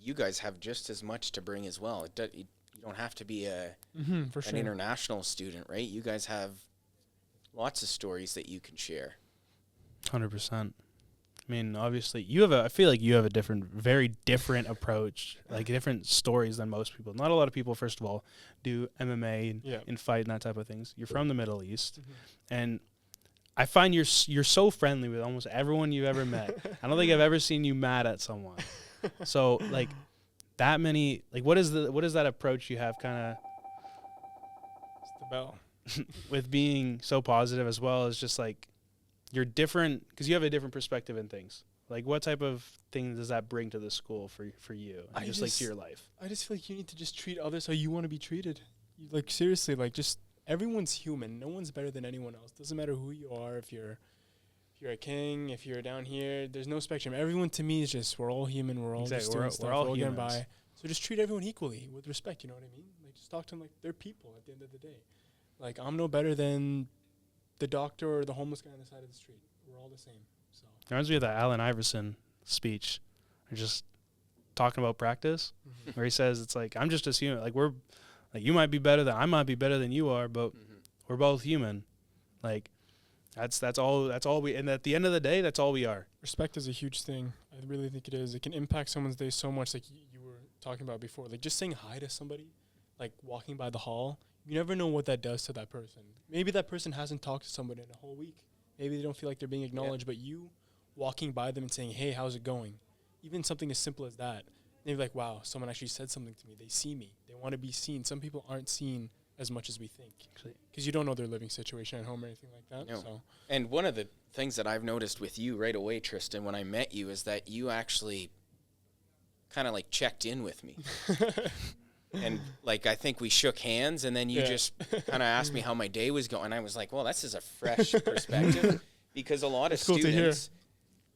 you guys have just as much to bring as well. You don't have to be an international student, right? You guys have lots of stories that you can share. 100%. I mean, obviously, I feel like you have a very different approach, like different stories than most people. Not a lot of people, first of all, do MMA and fight and that type of things. You're from the Middle East, and I find you're so friendly with almost everyone you've ever met. I don't think I've ever seen you mad at someone. So, like, that many, like, what is that approach you have, kind of? It's the bell. With being so positive, as well as just like you're different because you have a different perspective in things. Like, what type of thing does that bring to the school for you? And just like to your life? I just feel like you need to just treat others how you want to be treated. Like, seriously, like, just everyone's human. No one's better than anyone else. Doesn't matter who you are. If you're a king, if you're down here, there's no spectrum. Everyone to me is just, we're all human. We're all just doing stuff. We're all getting by. So just treat everyone equally with respect. You know what I mean? Like, just talk to them like they're people at the end of the day. Like, I'm no better than the doctor or the homeless guy on the side of the street. We're all the same. So it reminds me of that Allen Iverson speech. They're just talking about practice, where he says, it's like, I'm just as human. Like, we're, like, you might be better than, I might be better than you are, but we're both human. Like, that's all we, and at the end of the day, that's all we are. Respect is a huge thing. I really think it is. It can impact someone's day so much, like you were talking about before. Like, just saying hi to somebody, like walking by the hall, you never know what that does to that person. Maybe that person hasn't talked to somebody in a whole week. Maybe they don't feel like they're being acknowledged, but you walking by them and saying, hey, how's it going? Even something as simple as that. They're like, wow, someone actually said something to me. They see me. They want to be seen. Some people aren't seen as much as we think, because you don't know their living situation at home or anything like that. No. So. And one of the things that I've noticed with you right away, Tristan, when I met you, is that you actually kind of like checked in with me. And like, I think we shook hands, and then you just kind of asked me how my day was going. I was like, well, this is a fresh perspective, because a lot of students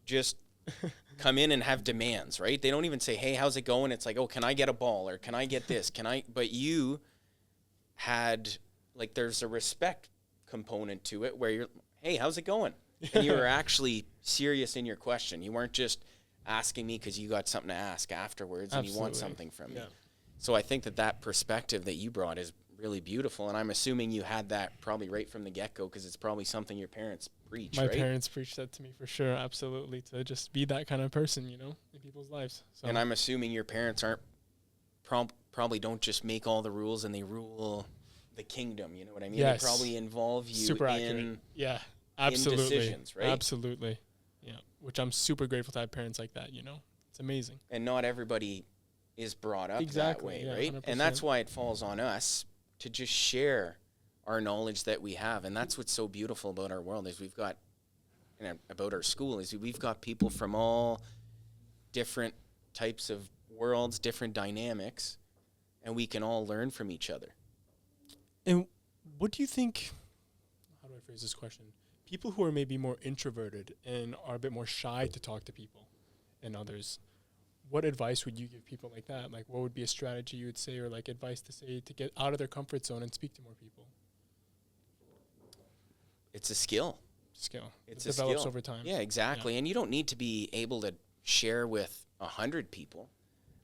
just come in and have demands, right? They don't even say, hey, how's it going? It's like, oh, can I get a ball, or can I get this? But you had, like, there's a respect component to it where you're, hey, how's it going? And you were actually serious in your question. You weren't just asking me because you got something to ask afterwards. Absolutely. And you want something from me. So I think that perspective that you brought is really beautiful, and I'm assuming you had that probably right from the get-go, because it's probably something your parents preach, My parents preached that to me for sure, absolutely, to just be that kind of person, in people's lives. So. And I'm assuming your parents aren't probably don't just make all the rules and they rule the kingdom, you know what I mean? Yes. They probably involve you super accurate. Yeah, absolutely. In decisions, right? Absolutely. Yeah, which I'm super grateful to have parents like that, It's amazing. And not everybody is brought up that way, right? 100%. And that's why it falls on us to just share our knowledge that we have. And that's what's so beautiful about our world, is we've got, about our school, is we've got people from all different types of worlds, different dynamics, and we can all learn from each other. And what do you think, how do I phrase this question? People who are maybe more introverted and are a bit more shy to talk to people and others, what advice would you give people like that? Like, what would be a strategy you would say, or like advice to say to get out of their comfort zone and speak to more people? It's a skill. It develops over time. Yeah, exactly. Yeah. And you don't need to be able to share with 100 people,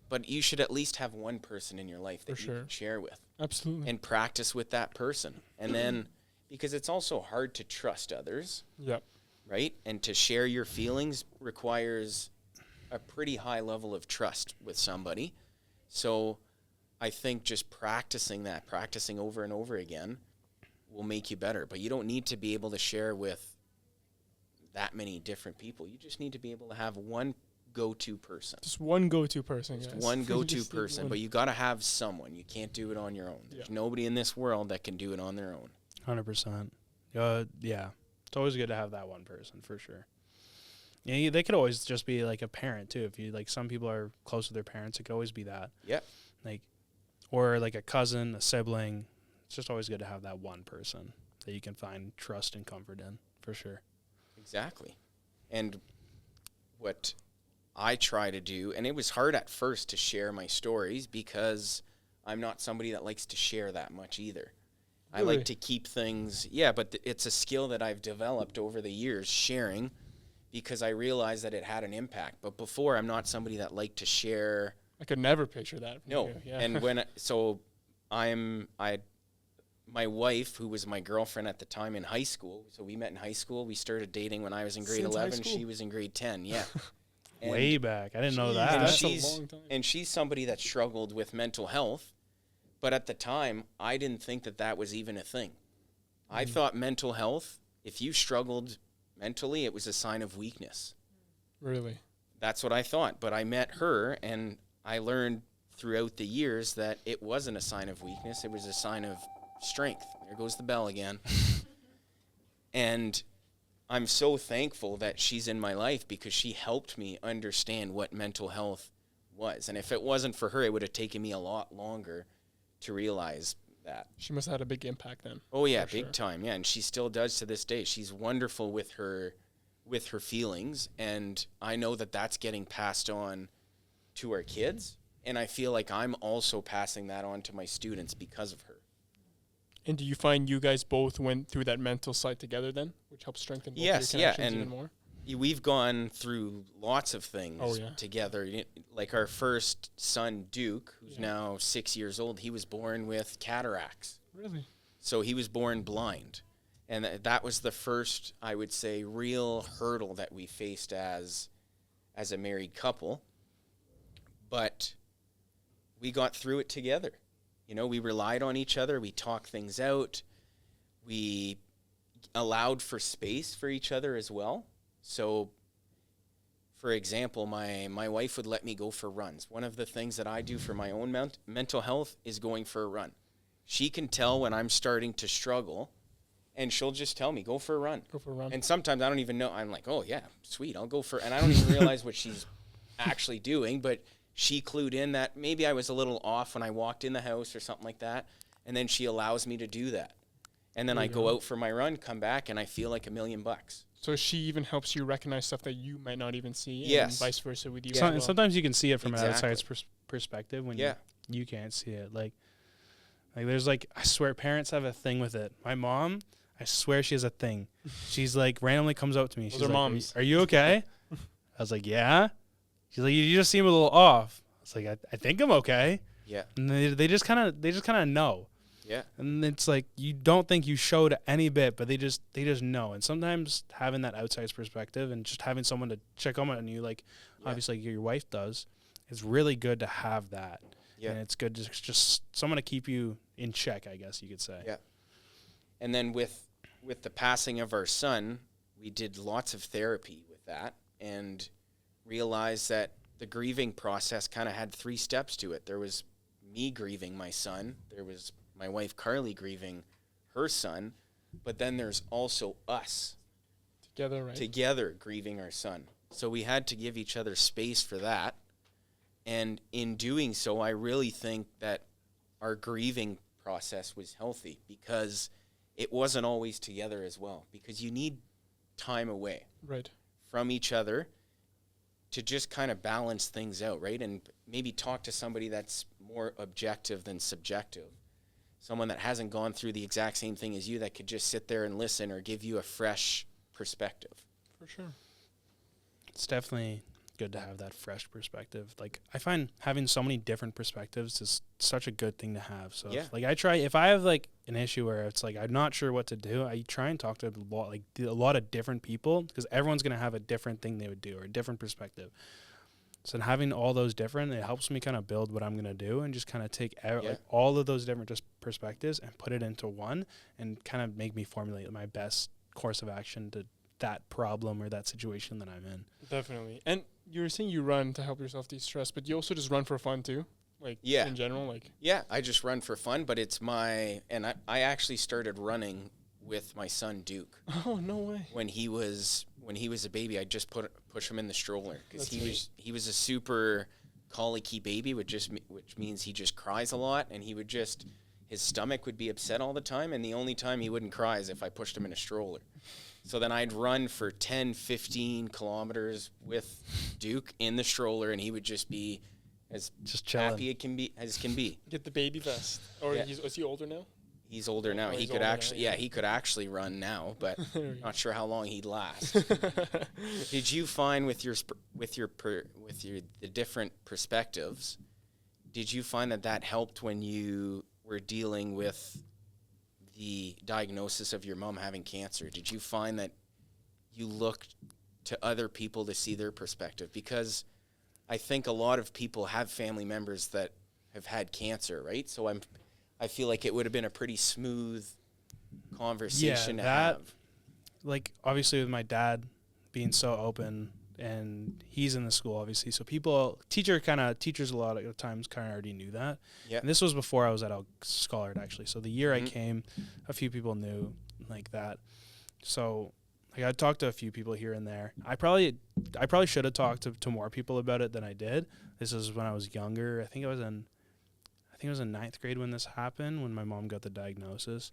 but you should at least have one person in your life that you can share with. Absolutely. And practice with that person. And then, because it's also hard to trust others. Yep. Right? And to share your feelings requires a pretty high level of trust with somebody. So I think just practicing over and over again will make you better. But you don't need to be able to share with that many different people. You just need to be able to have one go-to person. Just one go-to person, Just one go-to person. But you got to have someone. You can't do it on your own. There's nobody in this world that can do it on their own. 100%. Yeah. It's always good to have that one person, for sure. Yeah, they could always just be like a parent too. If you, like, some people are close with their parents, it could always be that. Yeah. Like, or like a cousin, a sibling. It's just always good to have that one person that you can find trust and comfort in, for sure. Exactly. And what I try to do, and it was hard at first to share my stories because I'm not somebody that likes to share that much either. Really? I like to keep things, but it's a skill that I've developed over the years, sharing, because I realized that it had an impact. But before, I'm not somebody that liked to share. I could never picture that. No. Yeah. And my wife, who was my girlfriend at the time in high school, so we met in high school. We started dating when I was in grade 11. She was in grade 10, yeah. Way back. I didn't know that. That's a long time. And she's somebody that struggled with mental health. But at the time, I didn't think that was even a thing. I thought mental health, if you struggled mentally, it was a sign of weakness. Really? That's what I thought. But I met her, and I learned throughout the years that it wasn't a sign of weakness. It was a sign of strength. There goes the bell again. And I'm so thankful that she's in my life, because she helped me understand what mental health was. And if it wasn't for her, it would have taken me a lot longer to realize that. She must have had a big impact then. Oh yeah, big time. Yeah, and she still does to this day. She's wonderful with her feelings, and I know that that's getting passed on to our kids, and I feel like I'm also passing that on to my students because of her. And do you find you guys both went through that mental side together then, which helps strengthen both your connections even more? We've gone through lots of things together. Like our first son, Duke, who's now 6 years old, he was born with cataracts. Really? So he was born blind. And that was the first, I would say, real hurdle that we faced as a married couple. But we got through it together. You know, we relied on each other. We talked things out. We allowed for space for each other as well. So, for example, my wife would let me go for runs. One of the things that I do for my own mental health is going for a run. She can tell when I'm starting to struggle, and she'll just tell me, go for a run. Go for a run. And sometimes I don't even know. I'm like, oh, yeah, sweet, I'll go for it. And I don't even realize what she's actually doing, but she clued in that maybe I was a little off when I walked in the house or something like that, and then she allows me to do that. And then I go out for my run, come back, and I feel like $1,000,000. So she even helps you recognize stuff that you might not even see, yes, and vice versa with you. Yeah. Sometimes you can see it from an exactly. outside's perspective when you can't see it. Like there's like, I swear parents have a thing with it. My mom, I swear she has a thing. She's like randomly comes up to me. She's like, moms. Are you okay? I was like, yeah. She's like, you just seem a little off. I was like, I think I'm okay. Yeah. And they just kind of know. Yeah. And it's like, you don't think you showed any bit, but they just know. And sometimes having that outside perspective and just having someone to check on you, like obviously like your wife does, it's really good to have that. Yeah. And it's good to just someone to keep you in check, I guess you could say. Yeah. And then with the passing of our son, we did lots of therapy with that and realized that the grieving process kind of had 3 steps to it. There was me grieving my son. There was my wife Carly grieving her son. But then there's also us. Together, right? Together grieving our son. So we had to give each other space for that. And in doing so, I really think that our grieving process was healthy because it wasn't always together as well. Because you need time away from each other to just kind of balance things out, right? And maybe talk to somebody that's more objective than subjective. Someone that hasn't gone through the exact same thing as you that could just sit there and listen or give you a fresh perspective. For sure. It's definitely good to have that fresh perspective. Like, I find having so many different perspectives is such a good thing to have. So, if I have, like, an issue where it's, like, I'm not sure what to do, I try and talk to a lot of different people because everyone's going to have a different thing they would do or a different perspective. So having all those different, it helps me kind of build what I'm going to do and just kind of take like all of those different just perspectives and put it into one and kind of make me formulate my best course of action to that problem or that situation that I'm in. Definitely. And you were saying you run to help yourself de-stress, but you also just run for fun too? Like, in general? Like, yeah, I just run for fun, but it's I actually started running with my son Duke. Oh, no way. When he was a baby, I just push him in the stroller because he was a super colicky baby, which means he just cries a lot, and his stomach would be upset all the time, and the only time he wouldn't cry is if I pushed him in a stroller. So then I'd run for 10, 15 kilometers with Duke in the stroller, and he would just be as happy as can be. Get the baby vest. Or is he older now? He's older now. He could actually run now, but not sure how long he'd last. Did you find with the different perspectives, did you find that helped when you were dealing with the diagnosis of your mom having cancer? Did you find that you looked to other people to see their perspective? Because I think a lot of people have family members that have had cancer, right? So I feel like it would have been a pretty smooth conversation to have. Like, obviously with my dad being so open, and he's in the school, obviously. So teachers a lot of times kind of already knew that. Yeah. And this was before I was at Elk Scholar, actually. So the year I came, a few people knew like that. So like I talked to a few people here and there. I probably should have talked to more people about it than I did. This is when I was younger. I think it was in 9th grade when this happened, when my mom got the diagnosis.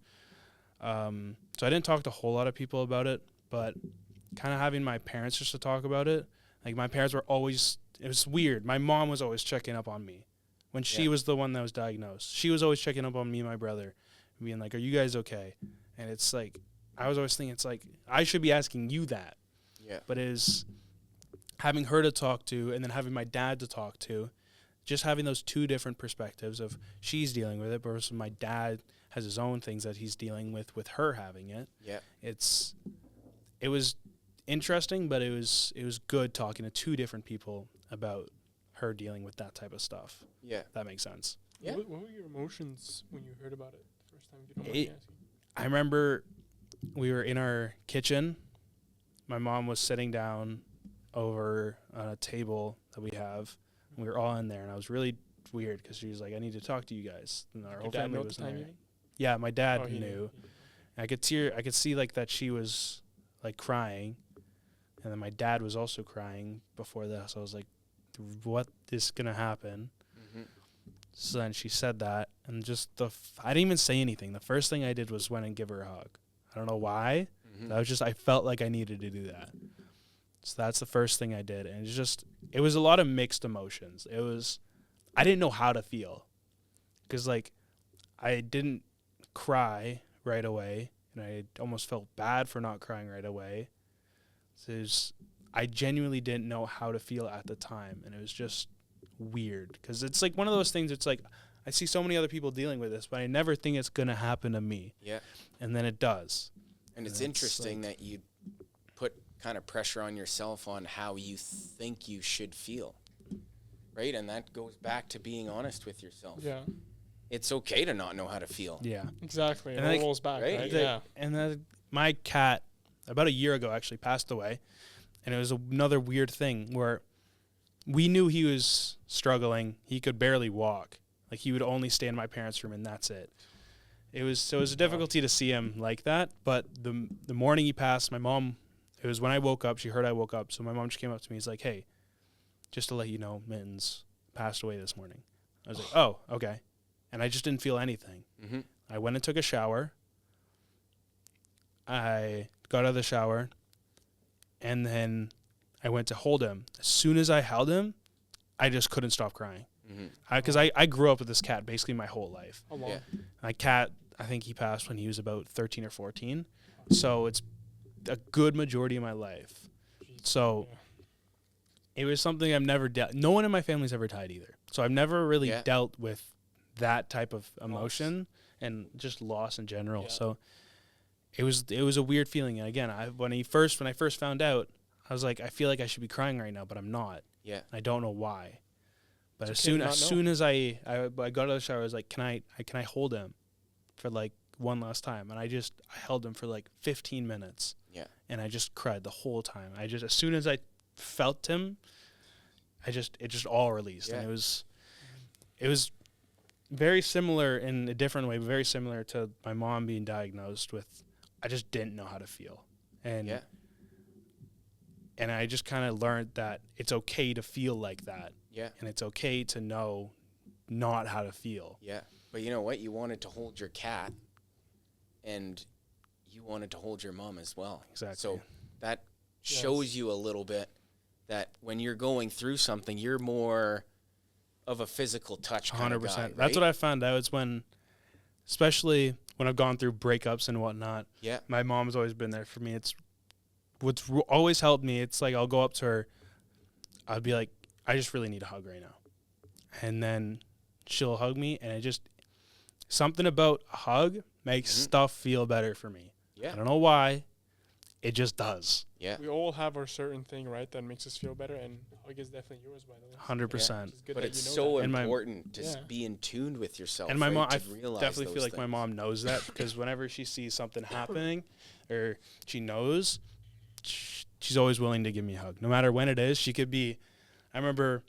So I didn't talk to a whole lot of people about it, but kind of having my parents just to talk about it. Like, my parents were always, it was weird. My mom was always checking up on me when she was the one that was diagnosed. She was always checking up on me and my brother, being like, are you guys okay? And it's like, I was always thinking, it's like, I should be asking you that. Yeah. But it is having her to talk to and then having my dad to talk to, just having those two different perspectives of she's dealing with it versus my dad has his own things that he's dealing with her having it. Yeah. It was interesting, but it was good talking to two different people about her dealing with that type of stuff. Yeah. That makes sense. Yeah. What were your emotions when you heard about it the first time? If you don't mind me asking. I remember we were in our kitchen. My mom was sitting down over on a table that we have. We were all in there, and I was really weird because she was like, "I need to talk to you guys." And our whole family was there. Yeah, my dad knew. And I could see like that she was like crying, and then my dad was also crying before this. I was like, "What is gonna happen?" Mm-hmm. So then she said that, and just I didn't even say anything. The first thing I did was went and give her a hug. I don't know why. Mm-hmm. I felt like I needed to do that. So that's the first thing I did, and it was a lot of mixed emotions. I didn't know how to feel, because like I didn't cry right away, and I almost felt bad for not crying right away. So I genuinely didn't know how to feel at the time, and it was just weird, because it's like one of those things. It's like I see so many other people dealing with this, but I never think it's gonna happen to me. Yeah, and then it does. And it's interesting that you put kind of pressure on yourself on how you think you should feel, right? And that goes back to being honest with yourself. Yeah, it's okay to not know how to feel. Yeah, exactly. And it rolls back, right? Yeah. And then my cat, about a year ago, actually passed away, and it was another weird thing where we knew he was struggling. He could barely walk. Like, he would only stay in my parents' room, and that's it. It was a difficulty to see him like that. But the morning he passed, my mom, it was when I woke up. She heard I woke up, so my mom just came up to me. He's like, "Hey, just to let you know, Mittens passed away this morning." I was like, "Oh, okay," and I just didn't feel anything. Mm-hmm. I went and took a shower. I got out of the shower, and then I went to hold him. As soon as I held him, I just couldn't stop crying. Because I grew up with this cat basically my whole life. Oh, wow. Yeah. My cat, I think he passed when he was about 13 or 14. So it's a good majority of my life. So it was something I've never dealt. No one in my family's ever died either. So I've never really dealt with that type of emotion and just loss in general. Yeah. So it was a weird feeling. And again, when I first found out, I was like, I feel like I should be crying right now, but I'm not. Yeah. I don't know why. But as soon as I got out of the shower, I was like, can I hold him for like one last time? And I held him for like 15 minutes. Yeah. And I just cried the whole time. As soon as I felt him, it just all released. Yeah. And it was very similar in a different way, but very similar to my mom being diagnosed with, I just didn't know how to feel. And I just kind of learned that it's okay to feel like that. Yeah. And it's okay to know not how to feel. Yeah. But you know what? You wanted to hold your cat, and you wanted to hold your mom as well. Exactly. So that shows you a little bit that when you're going through something, you're more of a physical touch kind 100%. Of guy, right? That's what I found out. It's especially when I've gone through breakups and whatnot. Yeah. My mom's always been there for me. It's what's always helped me. It's like I'll go up to her, I'll be like, I just really need a hug right now. And then she'll hug me, and something about a hug makes stuff feel better for me. Yeah. I don't know why. It just does. Yeah. We all have our certain thing, right, that makes us feel better, and hug is definitely yours, by the way. 100%. Yeah. But it's so important to be in tune with yourself. And my mom, I definitely feel like my mom knows that, because whenever she sees something happening or she knows, she's always willing to give me a hug. No matter when it is, she could be... I remember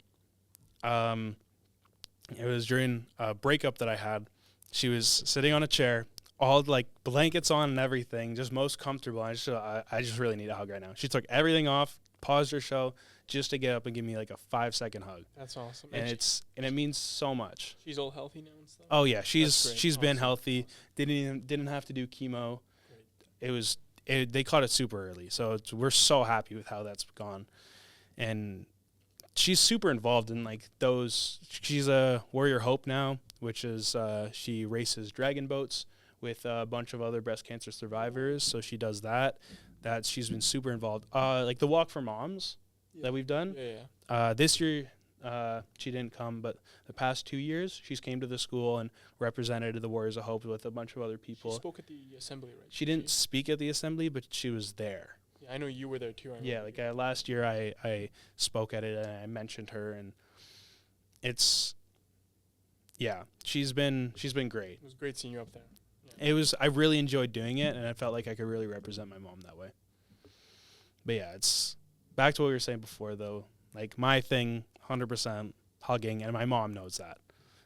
it was during a breakup that I had. She was sitting on a chair, all like blankets on and everything, just most comfortable. I just really need a hug right now. She took everything off, paused her show just to get up and give me like a 5-second hug. That's awesome. And it means so much. She's all healthy now and stuff? Oh yeah, she's been healthy. Didn't have to do chemo. Great. They caught it super early. So we're so happy with how that's gone. And she's super involved in like those. She's a Warrior Hope now, which is she races dragon boats with a bunch of other breast cancer survivors. So she does that. She's been super involved. Like the Walk for Moms that we've done. Yeah. This year she didn't come, but the past 2 years she's came to the school and represented the Warriors of Hope with a bunch of other people. She spoke at the assembly, right? She didn't speak at the assembly, but she was there. I know you were there too. Yeah, like last year I spoke at it and I mentioned her, and it's Yeah, she's been great. It was great seeing you up there. Yeah. I really enjoyed doing it, and I felt like I could really represent my mom that way. But yeah, it's back to what we were saying before, though. Like, my thing, 100% hugging, and my mom knows that.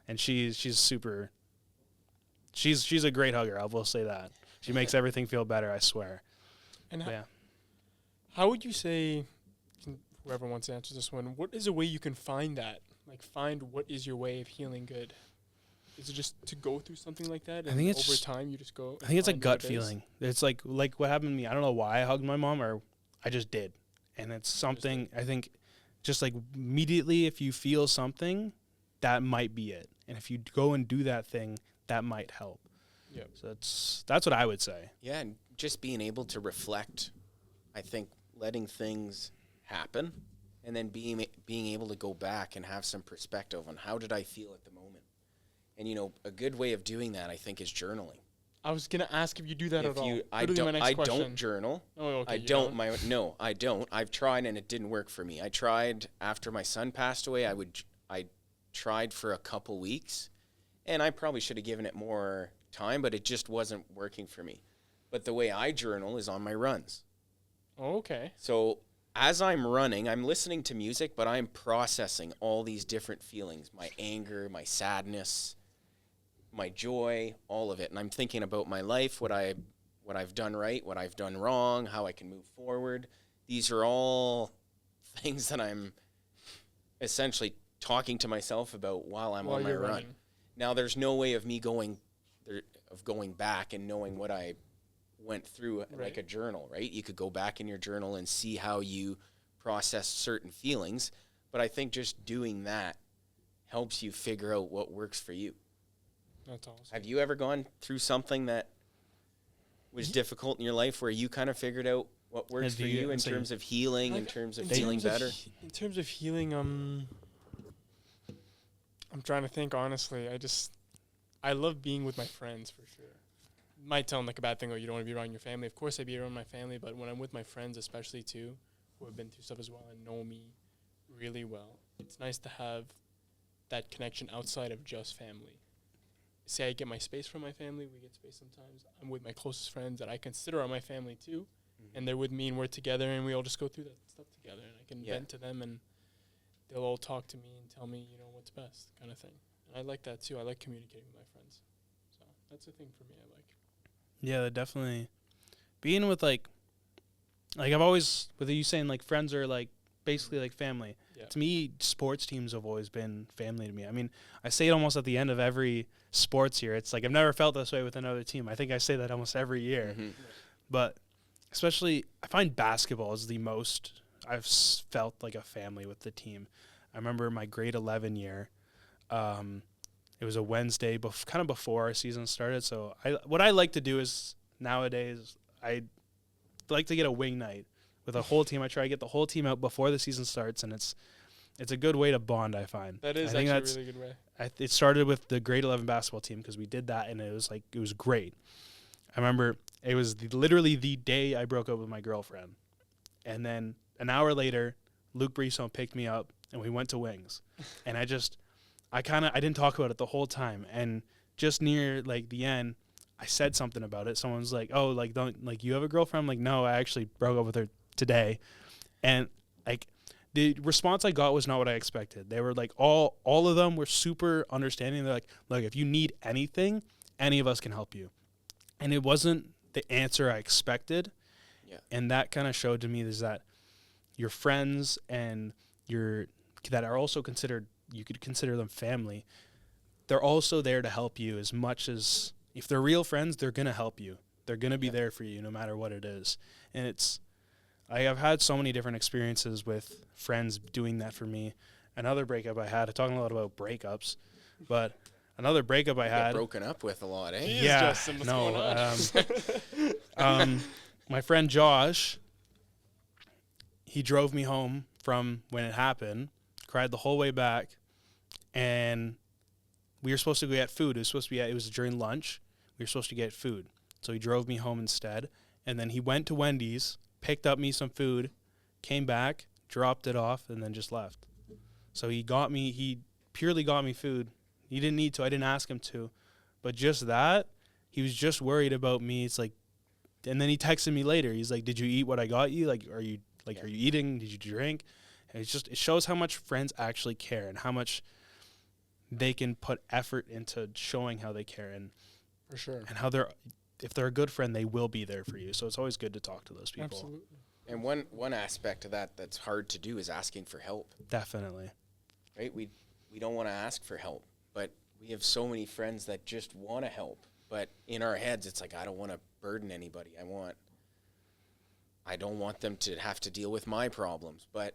And she's super. She's a great hugger. I will say that. She makes everything feel better. I swear. And how would you say, whoever wants to answer this one, what is a way you can find that? Like, find what is your way of healing good? Is it just to go through something like that? And I think it's over time you just go. I think it's a gut feeling. It's like what happened to me. I don't know why I hugged my mom, or I just did. And it's something, I think, just like immediately if you feel something, that might be it. And if you go and do that thing, that might help. Yeah. So that's what I would say. Yeah, and just being able to reflect, I think letting things happen and then being able to go back and have some perspective on how did I feel at the moment. And, you know, a good way of doing that, I think, is journaling. I was going to ask if you do that at all. I don't journal. Oh, okay. No, I don't. I've tried and it didn't work for me. I tried after my son passed away. I tried for a couple weeks, and I probably should have given it more time, but it just wasn't working for me. But the way I journal is on my runs. Oh, okay. So as I'm running, I'm listening to music, but I'm processing all these different feelings, my anger, my sadness, my joy, all of it. And I'm thinking about my life, what I've done right, what I've done wrong, how I can move forward. These are all things that I'm essentially talking to myself about while I'm on my run. Running. Now, there's no way of me going back and knowing what I went through like a journal, right? You could go back in your journal and see how you process certain feelings. But I think just doing that helps you figure out what works for you. That's awesome. Have you ever gone through something that was difficult in your life where you kind of figured out what works for you in terms of healing, in terms of feeling better? In terms of healing, I'm trying to think, honestly. I love being with my friends, for sure. Might sound like a bad thing, or you don't want to be around your family. Of course, I'd be around my family, but when I'm with my friends, especially too, who have been through stuff as well and know me really well, it's nice to have that connection outside of just family. Say I get my space from my family, we get space sometimes. I'm with my closest friends that I consider are my family too, and they're with me and we're together and we all just go through that stuff together, and I can vent to them and they'll all talk to me and tell me, you know, what's best kind of thing. And I like that too. I like communicating with my friends. So that's a thing for me I like. Yeah, definitely. Being with like I've always, with you saying like friends are like basically like family. Yeah. To me, sports teams have always been family to me. I mean, I say it almost at the end of every sports year. It's like I've never felt this way with another team. I think I say that almost every year. Mm-hmm. But especially, I find basketball is the most I've felt like a family with the team. I remember my grade 11 year. It was a Wednesday, kind of before our season started. So what I like to do is nowadays I like to get a wing night with a whole team. I try to get the whole team out before the season starts, and it's a good way to bond, I find. That is actually a really good way. It started with the grade 11 basketball team because we did that, and it was great. I remember it was literally the day I broke up with my girlfriend. And then an hour later, Luke Brisson picked me up, and we went to Wings. And I didn't talk about it the whole time. And just near, like, the end, I said something about it. Someone's like, oh, like, you have a girlfriend? I'm like, no, I actually broke up with her today. And, like, the response I got was not what I expected. They were like, all of them were super understanding. They're like, look, if you need anything, any of us can help you. And it wasn't the answer I expected. Yeah. And that kind of showed to me is that your friends and that are also considered, you could consider them family, they're also there to help you as much as, if they're real friends, they're going to help you. They're going to be there for you no matter what it is. And I have had so many different experiences with friends doing that for me. Another breakup I had, I'm talking a lot about breakups, but another breakup I had. Broken up with a lot, eh? Yeah, Justin, what's going on? My friend Josh, he drove me home from when it happened, cried the whole way back, and we were supposed to go get food. It was during lunch. We were supposed to get food. So he drove me home instead, and then he went to Wendy's, picked up me some food, came back, dropped it off, and then just left. So he purely got me food. He didn't need to. I didn't ask him to. But just that, he was just worried about me. It's like, and then he texted me later. He's like, did you eat what I got you? Like, are you eating? Did you drink? And it shows how much friends actually care and how much they can put effort into showing how they care, and for sure, and how if they're a good friend, they will be there for you. So it's always good to talk to those people. Absolutely. And one aspect of that's hard to do is asking for help. Definitely. Right? We don't want to ask for help, but we have so many friends that just want to help. But in our heads, it's like, I don't want to burden anybody. I don't want them to have to deal with my problems. But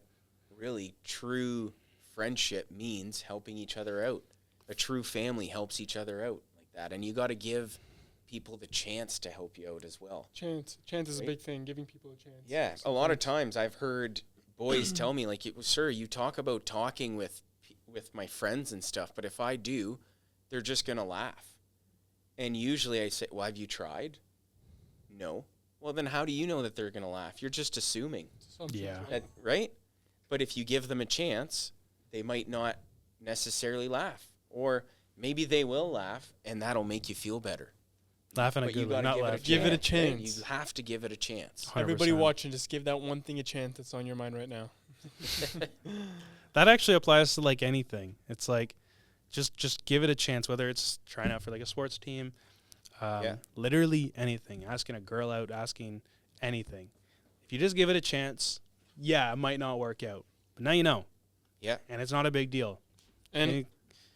really, true friendship means helping each other out. A true family helps each other out like that. And you got to give people the chance to help you out as well. Chance is a big thing, giving people a chance. Yeah, a lot of times I've heard boys tell me, like, sir, you talk about talking with my friends and stuff, but if I do, they're just going to laugh. And usually I say, well, have you tried? No. Well, then how do you know that they're going to laugh? You're just assuming. Yeah. Right? But if you give them a chance, they might not necessarily laugh. Or maybe they will laugh, and that'll make you feel better. Laugh in a good way, not laugh. Give it a chance. Right? You have to give it a chance. 100%. Everybody watching, just give that one thing a chance that's on your mind right now. That actually applies to like anything. It's like, just give it a chance, whether it's trying out for like a sports team, literally anything, asking a girl out, asking anything. If you just give it a chance, it might not work out, but now you know. Yeah. And it's not a big deal. And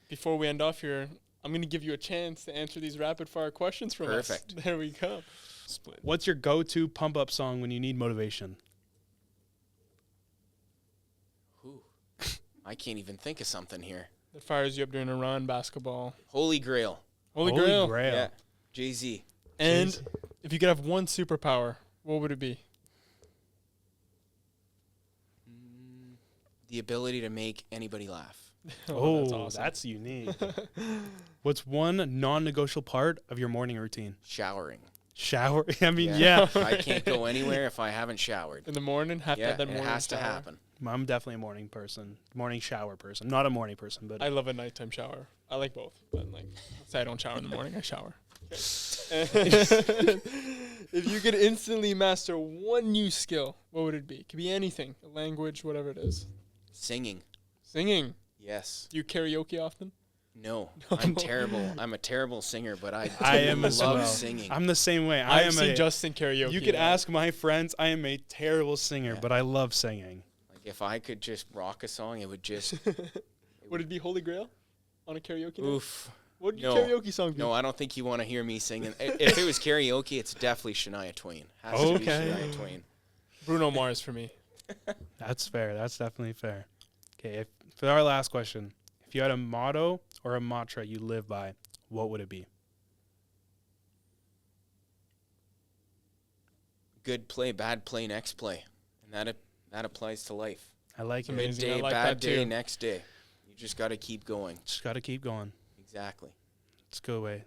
before we end off here, I'm going to give you a chance to answer these rapid fire questions from us. Perfect. There we go. Split. What's your go-to pump-up song when you need motivation? Ooh. I can't even think of something here. That fires you up during a run, basketball. Holy Grail. Holy Grail. Yeah. Jay-Z. And if you could have one superpower, what would it be? The ability to make anybody laugh. Oh, that's awesome. That's unique. What's one non-negotiable part of your morning routine? Showering. Shower? I mean, yeah. I can't go anywhere if I haven't showered. In the morning? Have to have that morning it has shower. to happen. I'm definitely a morning person. Morning shower person. Not a morning person, but I love a nighttime shower. I like both. But like, let's say I don't shower in the morning, I shower. If you could instantly master one new skill, what would it be? It could be anything. A language, whatever it is. Singing. Singing? Yes. Do you karaoke often? No. I'm terrible. I'm a terrible singer, but I am as love well. singing. I'm the same way. I've seen Justin karaoke. You could ask my friends. I am a terrible singer, but I love singing. Like if I could just rock a song, it would just... Would it be Holy Grail on a karaoke night? Oof. What would your karaoke song be? No, I don't think you want to hear me singing. If it was karaoke, it's definitely Shania Twain. Has to be Shania Twain. Bruno Mars for me. That's fair. That's definitely fair. Okay, for our last question, if you had a motto or a mantra you live by, what would it be? Good play, bad play, next play. And that applies to life. I like it. Good day, bad day, next day. You just got to keep going. Just got to keep going. Exactly. It's a good way.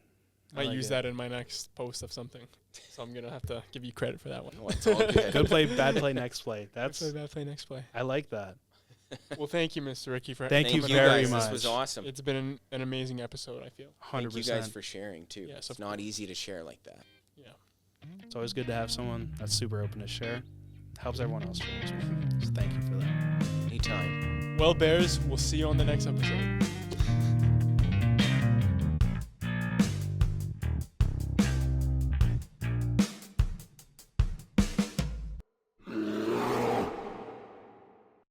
I might use that in my next post of something. So I'm going to have to give you credit for that one. Oh, it's all good. Good play, bad play, next play. That's good play, bad play, next play. I like that. Well, thank you, Mr. Ricky, for thank you guys. very much. This was awesome. It's been an amazing episode, I feel. 100%. Thank you guys for sharing, too. Yes, it's not easy to share like that. Yeah. It's always good to have someone that's super open to share. Helps everyone else share as well. So thank you for that. Anytime. Well, Bears, we'll see you on the next episode.